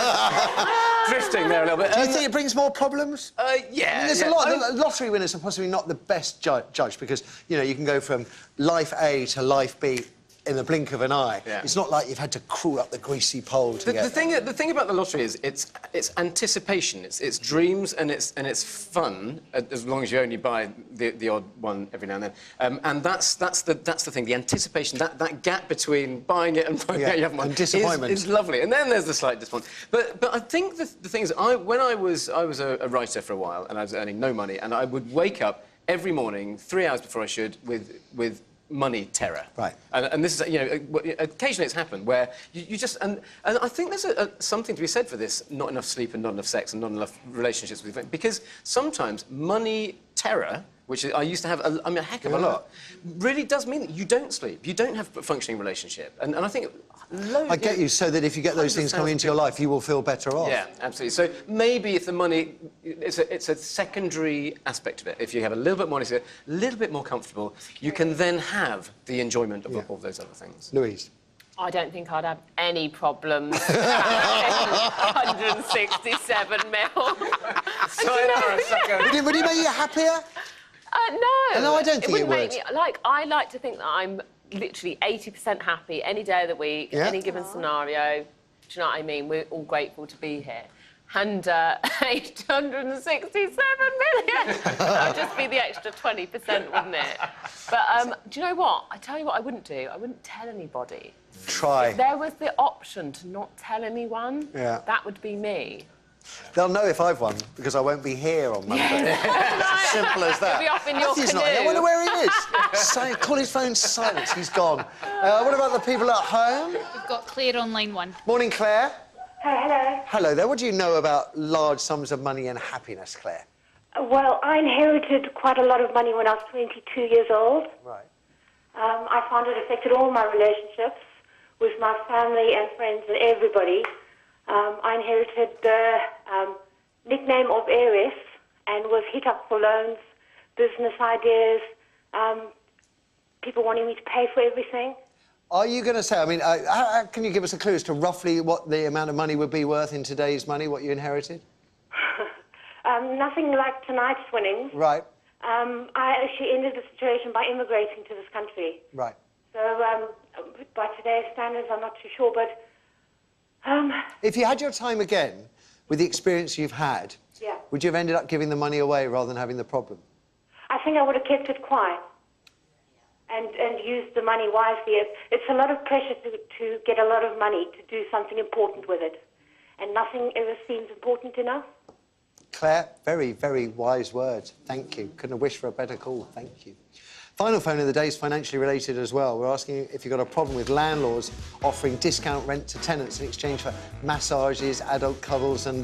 drifting there a little bit. Do you think it brings more problems? Yeah. I mean, there's a lot. The lottery winners are possibly not the best judge because, you know, you can go from life A to life B in the blink of an eye. Yeah. It's not like you've had to crawl up the greasy pole to get there. The thing about the lottery is it's anticipation, it's dreams, and it's fun as long as you only buy the odd one every now and then. And that's the thing, the anticipation, that gap between buying it and finding out you haven't won and disappointment is lovely. And then there's the slight disappointment. But I think the thing is, when I was a writer for a while and I was earning no money, and I would wake up every morning 3 hours before I should with money terror. Right. And this is, you know, occasionally it's happened where you just... And I think there's something to be said for this, not enough sleep and not enough sex and not enough relationships with... Because sometimes money terror, which I used to have, a heck of a lot, really does mean that you don't sleep, you don't have a functioning relationship. And I think... I get you, so that if you get those things coming into your life, you will feel better off. Yeah, absolutely. So maybe if the money... It's a secondary aspect of it. If you have a little bit more money, so a little bit more comfortable, you can then have the enjoyment of all those other things. Louise? I don't think I'd have any problems. 167 mil. Would it make you happier? No. No, I don't think it would. Make me, I like to think that I'm literally 80% happy any day of the week, any given scenario. Do you know what I mean? We're all grateful to be here. And 867 million. That would just be the extra 20%, wouldn't it? But do you know what? I tell you what I wouldn't do. I wouldn't tell anybody. Try. If there was the option to not tell anyone, that would be me. They'll know if I've won, because I won't be here on Monday. Simple as that. He'll be off in your Matthew's not here. I wonder where he is. Call his phone silence. He's gone. What about the people at home? We've got Claire on line 1. Morning, Claire. Hello. Hello there. What do you know about large sums of money and happiness, Claire? Well, I inherited quite a lot of money when I was 22 years old. Right. I found it affected all my relationships with my family and friends and everybody. I inherited the nickname of heiress and was hit up for loans, business ideas, people wanting me to pay for everything. Are you going to say, I mean, can you give us a clue as to roughly what the amount of money would be worth in today's money, what you inherited? Nothing like tonight's winnings. Right. I actually ended the situation by immigrating to this country. Right. So, by today's standards, I'm not too sure, but... If you had your time again, with the experience you've had, yeah. would you have ended up giving the money away rather than having the problem? I think I would have kept it quiet and used the money wisely. It's a lot of pressure to get a lot of money to do something important with it, and nothing ever seems important enough. Claire, very, very wise words. Thank you. Couldn't have wished for a better call. Thank you. Final phone of the day is financially related as well. We're asking you if you've got a problem with landlords offering discount rent to tenants in exchange for massages, adult cuddles and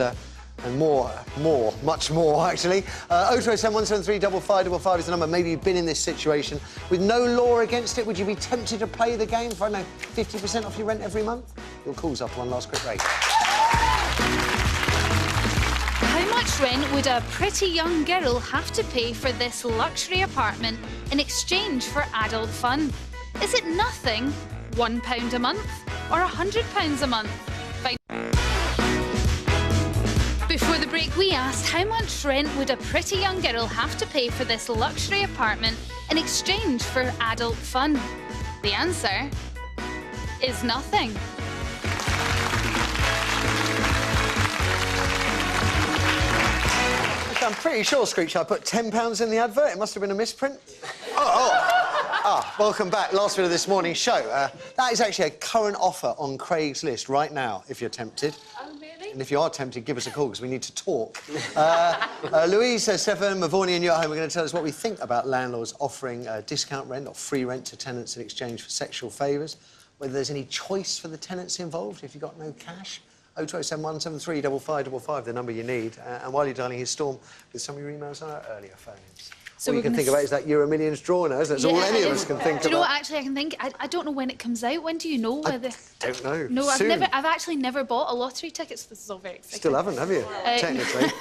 much more, actually. 0207 173 5555 is the number. Maybe you've been in this situation. With no law against it, would you be tempted to play the game for, I don't know, 50% off your rent every month? Your call's up. One last quick break. How much rent would a pretty young girl have to pay for this luxury apartment in exchange for adult fun? Is it nothing, £1 a month, or £100 a month? Before the break, we asked how much rent would a pretty young girl have to pay for this luxury apartment in exchange for adult fun? The answer is nothing. I'm pretty sure, Screech, I put £10 in the advert. It must have been a misprint. Welcome back. Last bit of this morning's show. That is actually a current offer on Craigslist right now, if you're tempted. Oh, really? And if you are tempted, give us a call, because we need to talk. Louise, Stefan, Mavournee and you at home are going to tell us what we think about landlords offering discount rent or free rent to tenants in exchange for sexual favours, whether there's any choice for the tenants involved if you've got no cash. 0207 173 5555, the number you need. And while you're dialing his Storm, with some of your emails on our earlier phone-ins. So all you can think about is that Euro Millions draw now. That's all any of us can think about. Do you know what, actually, I can think... I don't know when it comes out. When do you know whether... I don't know. No, Soon. I've actually never bought a lottery ticket, so this is all very exciting. Still haven't, have you? Technically.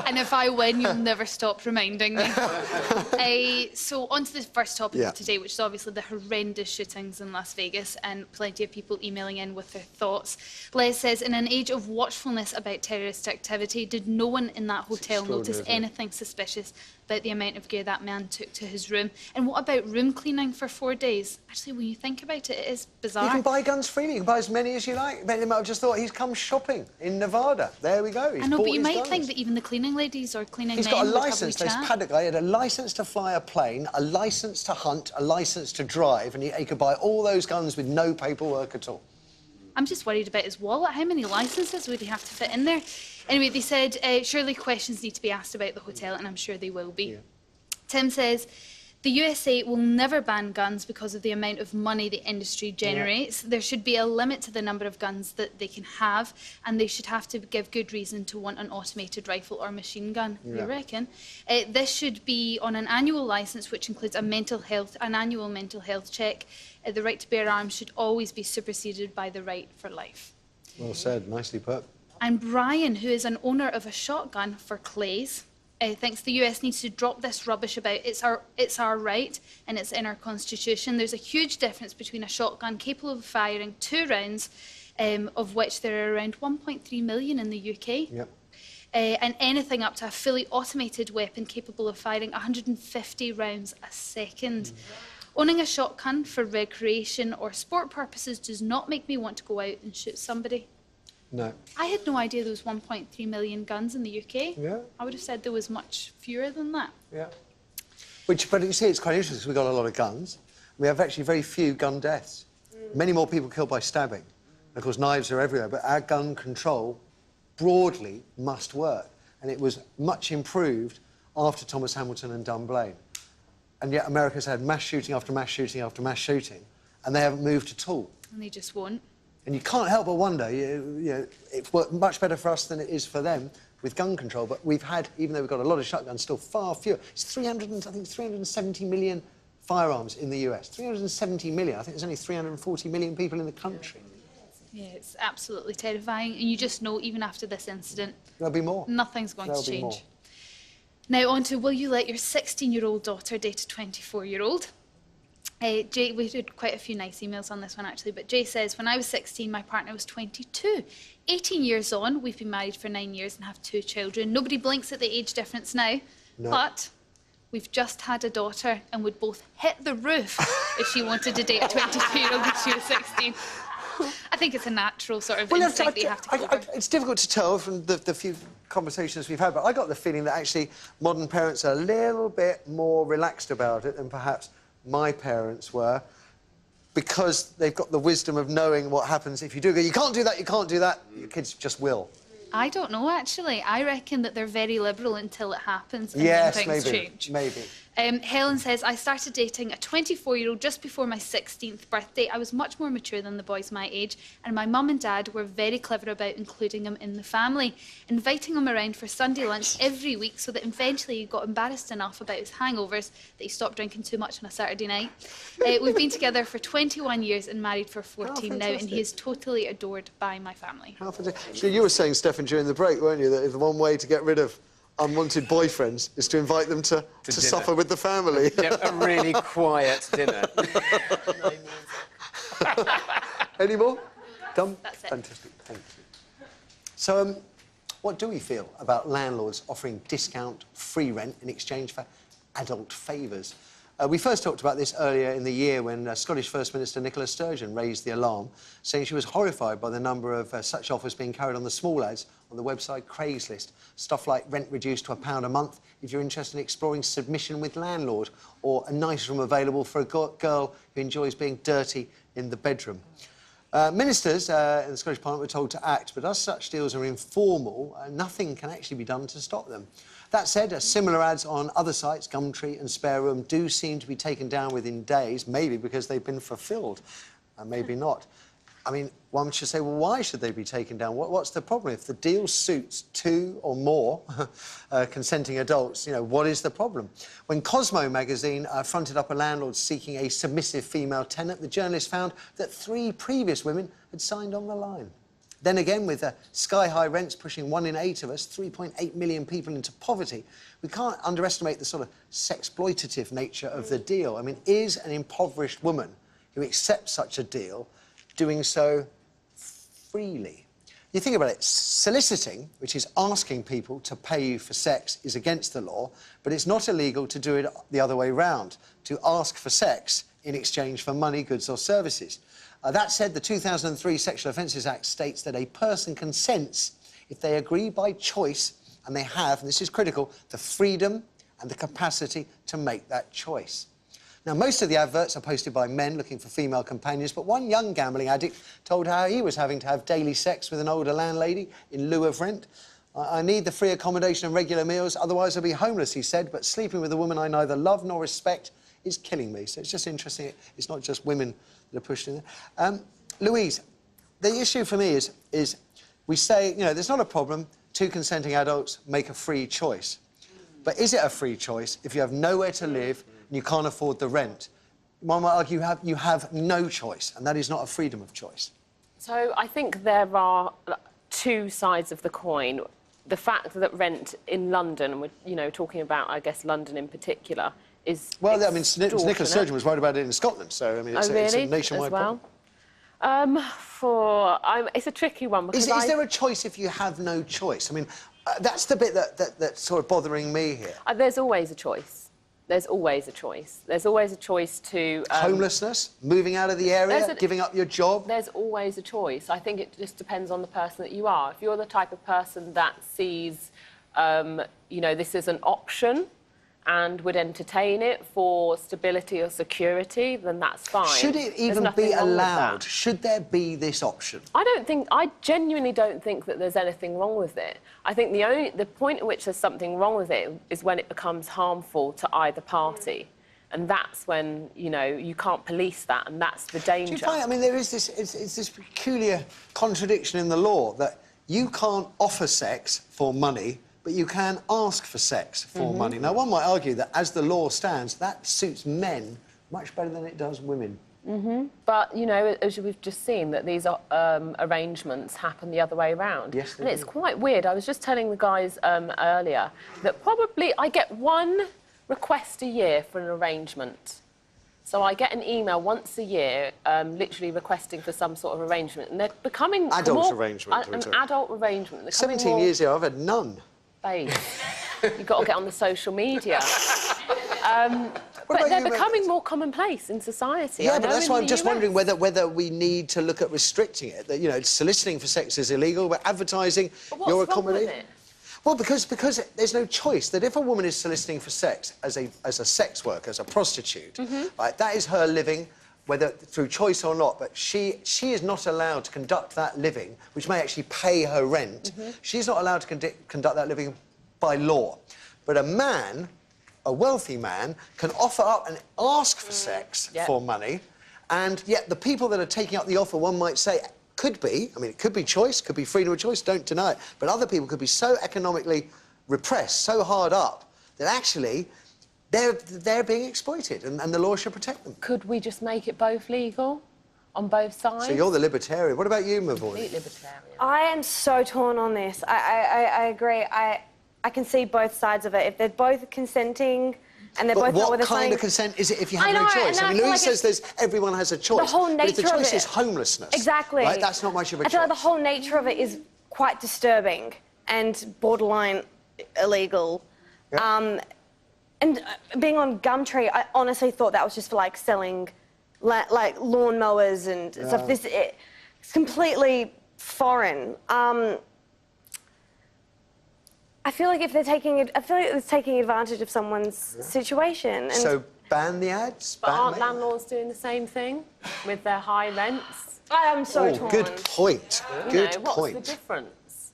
And if I win, you'll never stop reminding me. So on to the first topic of today, which is obviously the horrendous shootings in Las Vegas, and plenty of people emailing in with their thoughts. Les says, in an age of watchfulness about terrorist activity, did no one in that hotel notice anything suspicious about the amount of gear that man took to his room? And what about room cleaning for 4 days? Actually, when you think about it, it is bizarre. You can buy guns freely. You can buy as many as you like. They might have just thought he's come shopping in Nevada. There we go. He's I know, but you might guns. think that even the cleaning ladies or cleaning He's men got a would have licence. wee There's chat. Paddock guy. He had a licence to fly a plane, a licence to hunt, a licence to drive, and he could buy all those guns with no paperwork at all. I'm just worried about his wallet. How many licences would he have to fit in there? Anyway, they said, surely questions need to be asked about the hotel, and I'm sure they will be. Yeah. Tim says, the USA will never ban guns because of the amount of money the industry generates. Yeah. There should be a limit to the number of guns that they can have, and they should have to give good reason to want an automated rifle or machine gun. Yeah. You reckon? This should be on an annual licence, which includes an annual mental health check. The right to bear arms should always be superseded by the right for life. Well said. Nicely put. And Brian, who is an owner of a shotgun for Clays, thinks the US needs to drop this rubbish about it's our right and it's in our constitution. There's a huge difference between a shotgun capable of firing 2 rounds, of which there are around 1.3 million in the UK. Yep. And anything up to a fully automated weapon capable of firing 150 rounds a second. Owning a shotgun for recreation or sport purposes does not make me want to go out and shoot somebody. No. I had no idea there was 1.3 million guns in the UK. Yeah. I would have said there was much fewer than that. Yeah. But you see, it's quite interesting because we've got a lot of guns. We have actually very few gun deaths. Many more people killed by stabbing Of course, knives are everywhere, but our gun control broadly must work. And it was much improved after Thomas Hamilton and Dunblane. And yet America's had mass shooting after mass shooting after mass shooting, and they haven't moved at all. And they just won't. And you can't help but wonder, you know, it's worked much better for us than it is for them with gun control, but we've had, even though we've got a lot of shotguns, still far fewer. It's 370 million firearms in the US. 370 million. I think there's only 340 million people in the country. Yeah, it's absolutely terrifying. And you just know, even after this incident... There'll be more. Nothing's going There'll to be more. change. Now, on to, will you let your 16-year-old daughter date a 24-year-old? Jay, we did quite a few nice emails on this one, actually, but Jay says, when I was 16, my partner was 22. 18 years on, we've been married for 9 years and have 2 children. Nobody blinks at the age difference now, No. but we've just had a daughter and would both hit the roof if she wanted to date a 22-year-old when she was 16. I think it's a natural sort of instinct that you have to go over. It's difficult to tell from the few conversations we've had, but I got the feeling that actually modern parents are a little bit more relaxed about it than perhaps my parents were, because they've got the wisdom of knowing what happens if you do go, you can't do that, you can't do that, your kids just will. I don't know, actually. I reckon that they're very liberal until it happens and Yes, then things maybe, change. maybe. Helen says, I started dating a 24-year-old just before my 16th birthday. I was much more mature than the boys my age, and my mum and dad were very clever about including him in the family, inviting him around for Sunday lunch every week so that eventually he got embarrassed enough about his hangovers that he stopped drinking too much on a Saturday night. We've been together for 21 years and married for 14 now, and he is totally adored by my family. How fantastic. So you were saying, Stefan, during the break, weren't you, that the one way to get rid of unwanted boyfriends is to invite them to suffer with the family. A really quiet dinner. Any more? Done? That's it. Fantastic, thank you. So, what do we feel about landlords offering discount-free rent in exchange for adult favours? We first talked about this earlier in the year when Scottish First Minister Nicola Sturgeon raised the alarm, saying she was horrified by the number of such offers being carried on the small ads on the website Craigslist. Stuff like rent reduced to £1 a month if you're interested in exploring submission with landlord, or a nice room available for a girl who enjoys being dirty in the bedroom. Ministers in the Scottish Parliament were told to act, but as such deals are informal, nothing can actually be done to stop them. That said, similar ads on other sites, Gumtree and Spare Room, do seem to be taken down within days, maybe because they've been fulfilled, and maybe not. I mean, one should say, well, why should they be taken down? What's the problem? If the deal suits 2 or more consenting adults, you know, what is the problem? When Cosmo magazine fronted up a landlord seeking a submissive female tenant, the journalist found that 3 previous women had signed on the line. Then again, with sky-high rents pushing 1 in 8 of us, 3.8 million people into poverty, we can't underestimate the sort of sexploitative nature of the deal. I mean, is an impoverished woman who accepts such a deal doing so freely? You think about it, soliciting, which is asking people to pay you for sex, is against the law, but it's not illegal to do it the other way round, to ask for sex in exchange for money, goods or services. That said, the 2003 Sexual Offences Act states that a person consents if they agree by choice, and they have, and this is critical, the freedom and the capacity to make that choice. Now, most of the adverts are posted by men looking for female companions, but one young gambling addict told how he was having to have daily sex with an older landlady in lieu of rent. I need the free accommodation and regular meals, otherwise I'll be homeless, he said, but sleeping with a woman I neither love nor respect is killing me. So it's just interesting. It's not just women that are pushed in there. Louise, the issue for me is we say, you know, there's not a problem, 2 consenting adults make a free choice. But is it a free choice if you have nowhere to live and you can't afford the rent? One might argue you have no choice, and that is not a freedom of choice. So I think there are 2 sides of the coin. The fact that rent in London, and we're, you know, talking about, I guess, London in particular, is well, I mean, Nicola Sturgeon was right about it in Scotland, so I mean, it's, it's a nationwide problem. It's a tricky one because is there a choice if you have no choice? I mean, that's the bit that's sort of bothering me here. There's always a choice. There's always a choice. There's always a choice to... homelessness, moving out of the area, giving up your job? There's always a choice. I think it just depends on the person that you are. If you're the type of person that sees, you know, this is an option and would entertain it for stability or security, then that's fine. Should it There's even nothing be wrong with allowed? that. Should there be this option? I genuinely don't think that there's anything wrong with it. I think the point at which there's something wrong with it is when it becomes harmful to either party. And that's when, you know, you can't police that, and that's the danger. Do you find, I mean, there is this, it's this peculiar contradiction in the law that you can't offer sex for money, but you can ask for sex for money. Now, one might argue that as the law stands, that suits men much better than it does women. But, you know, as we've just seen, that these arrangements happen the other way around. Yes, they and it's do. quite weird. I was just telling the guys earlier that probably I get one request a year for an arrangement. So I get an email once a year, literally requesting for some sort of arrangement, and they're becoming Adult arrangement. an adult arrangement. They're 17 more, years ago, I've had none. Babe, you've got to get on the social media. What But about they're you, becoming more commonplace in society. Yeah, I but know that's in why I'm the just US. wondering whether we need to look at restricting it. That, you know, soliciting for sex is illegal, but advertising But what's your wrong with accommodation. it? Well, because there's no choice. That if a woman is soliciting for sex as a sex worker, as a prostitute, right, that is her living, whether through choice or not. But she is not allowed to conduct that living, which may actually pay her rent. She's not allowed to conduct that living by law. But a man, a wealthy man, can offer up and ask for sex for money, and yet the people that are taking up the offer, one might say, could be, I mean, it could be choice, could be freedom of choice, don't deny it, but other people could be so economically repressed, so hard up, that actually they're being exploited, and the law should protect them. Could we just make it both legal on both sides? So you're the libertarian. What about you, Mavournee? Complete libertarian. I am so torn on this. I agree. I can see both sides of it. If they're both consenting and they're But both not what with kind of consent is it if you have I no know, choice? and I I mean, feel Louise like says everyone has a choice. the whole but if the nature of choice it. is homelessness. Exactly. Right, that's not much of a I choice. feel like the whole nature of it is quite disturbing and borderline illegal. And being on Gumtree, I honestly thought that was just for like selling like lawnmowers and stuff. It's completely foreign. I feel like it's taking advantage of someone's situation. And So ban the ads? But ban aren't it? landlords doing the same thing with their high rents? I am so Oh, torn. good point. You Good know, what's point. the difference?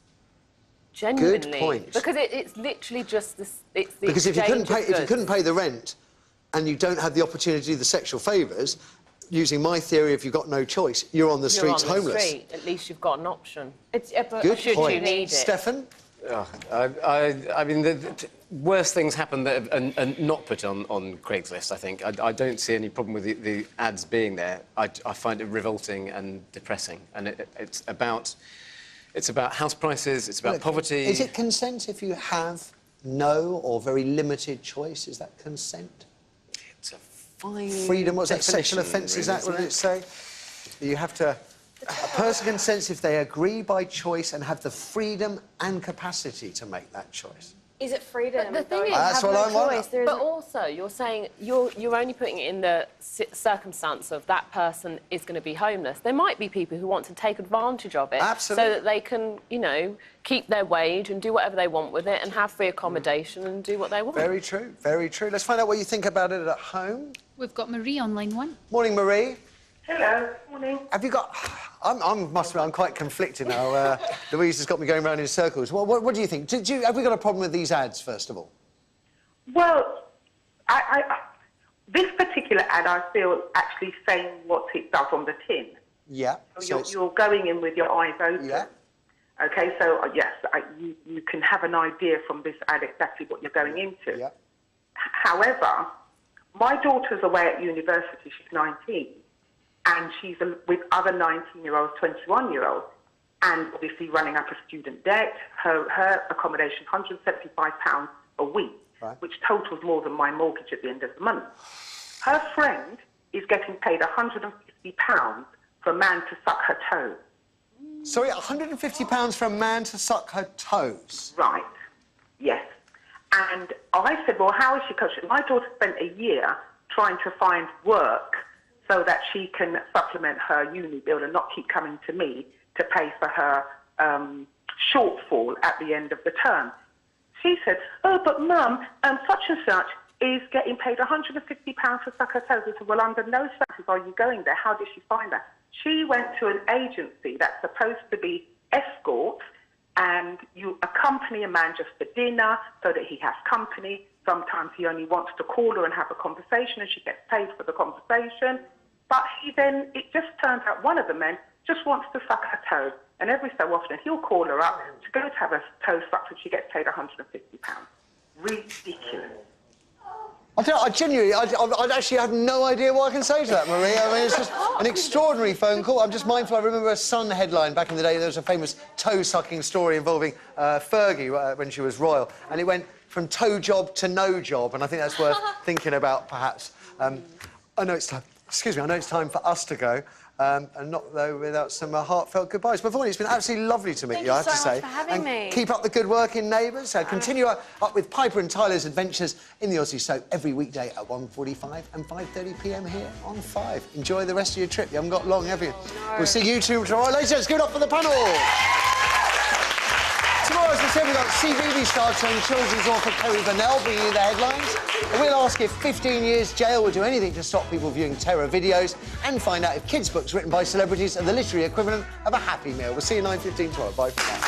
Genuinely. point. Because it's literally just this. It's the Because if you exchange of goods. couldn't pay the rent, and you don't have the opportunity to do the sexual favours, using my theory, if you've got no choice, you're on the streets You're on homeless. the street. At least you've got an option. Good should point. you need it. Stefan? Oh, I mean, the worse things happen that are not put on Craigslist, I think. I don't see any problem with the ads being there. I find it revolting and depressing. And it's about house prices, it's about Look, poverty. Is it consent if you have no or very limited choice? Is that consent? It's a fine Freedom, what's that? Sexual definition, offence, is really, that what isn't it say? You have to... A person consents if they agree by choice and have the freedom and capacity to make that choice. Is it freedom? But the thing is, That's have what no I'm wondering. choice. There is But also, you're saying you're only putting it in the circumstance of that person is going to be homeless. There might be people who want to take advantage of it, Absolutely. so that they can, you know, keep their wage and do whatever they want with it and have free accommodation and do what they want. Very true, very true. Let's find out what you think about it at home. We've got Marie on line 1. Morning, Marie. Hello, morning. Have you got... I'm quite conflicted now. Louise has got me going round in circles. What do you think? Have we got a problem with these ads, first of all? Well, this particular ad, I feel, actually saying what it does on the tin. Yeah. So you're going in with your eyes open. Yeah. Okay, so yes, you can have an idea from this ad exactly what you're going into. Yeah. However, my daughter's away at university. She's 19. And she's with other 19-year-olds, 21-year-olds, and obviously running up a student debt. Her accommodation, £175 a week, right, which totals more than my mortgage at the end of the month. Her friend is getting paid £150 for a man to suck her toes. Sorry, £150 for a man to suck her toes? Right, yes. And I said, well, how is she? Because my daughter spent a year trying to find work so that she can supplement her uni bill and not keep coming to me to pay for her shortfall at the end of the term. She said, oh, but Mum, such and such, is getting paid £150 to suck her toes. I said, well, under no circumstances are you going there. How did she find that? She went to an agency that's supposed to be escorts, and you accompany a man just for dinner so that he has company. Sometimes he only wants to call her and have a conversation, and she gets paid for the conversation. But it just turns out one of the men just wants to suck her toes. And every so often, he'll call her up to go to have her toes sucked, and she gets paid £150. Ridiculous. I genuinely, I actually have no idea what I can say to that, Marie. I mean, it's just an extraordinary phone call. I'm just mindful, I remember a Sun headline back in the day. There was a famous toe-sucking story involving Fergie when she was royal, and it went from toe job to no job, and I think that's worth thinking about, perhaps. I know it's time. Excuse me, I know it's time for us to go, and not, though, without some heartfelt goodbyes. Mavournee, it's been absolutely lovely to meet you, I have to say. Thank you so much for having me. Keep up the good work in Neighbours. Continue up with Piper and Tyler's adventures in the Aussie soap every weekday at 1:45 and 5:30 p.m. here on 5. Enjoy the rest of your trip. You haven't got long, have you? No. We'll see you two tomorrow. Ladies, let's give it up for the panel. Tomorrow, as I said, we've got CBeebies star turned children's author Kerry Burnell bringing you the headlines. And we'll ask if 15 years jail will do anything to stop people viewing terror videos, and find out if kids' books written by celebrities are the literary equivalent of a Happy Meal. We'll see you at 9:15 tomorrow. Bye for now.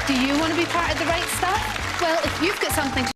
Do you want to be part of the right stuff? Well, if you've got something to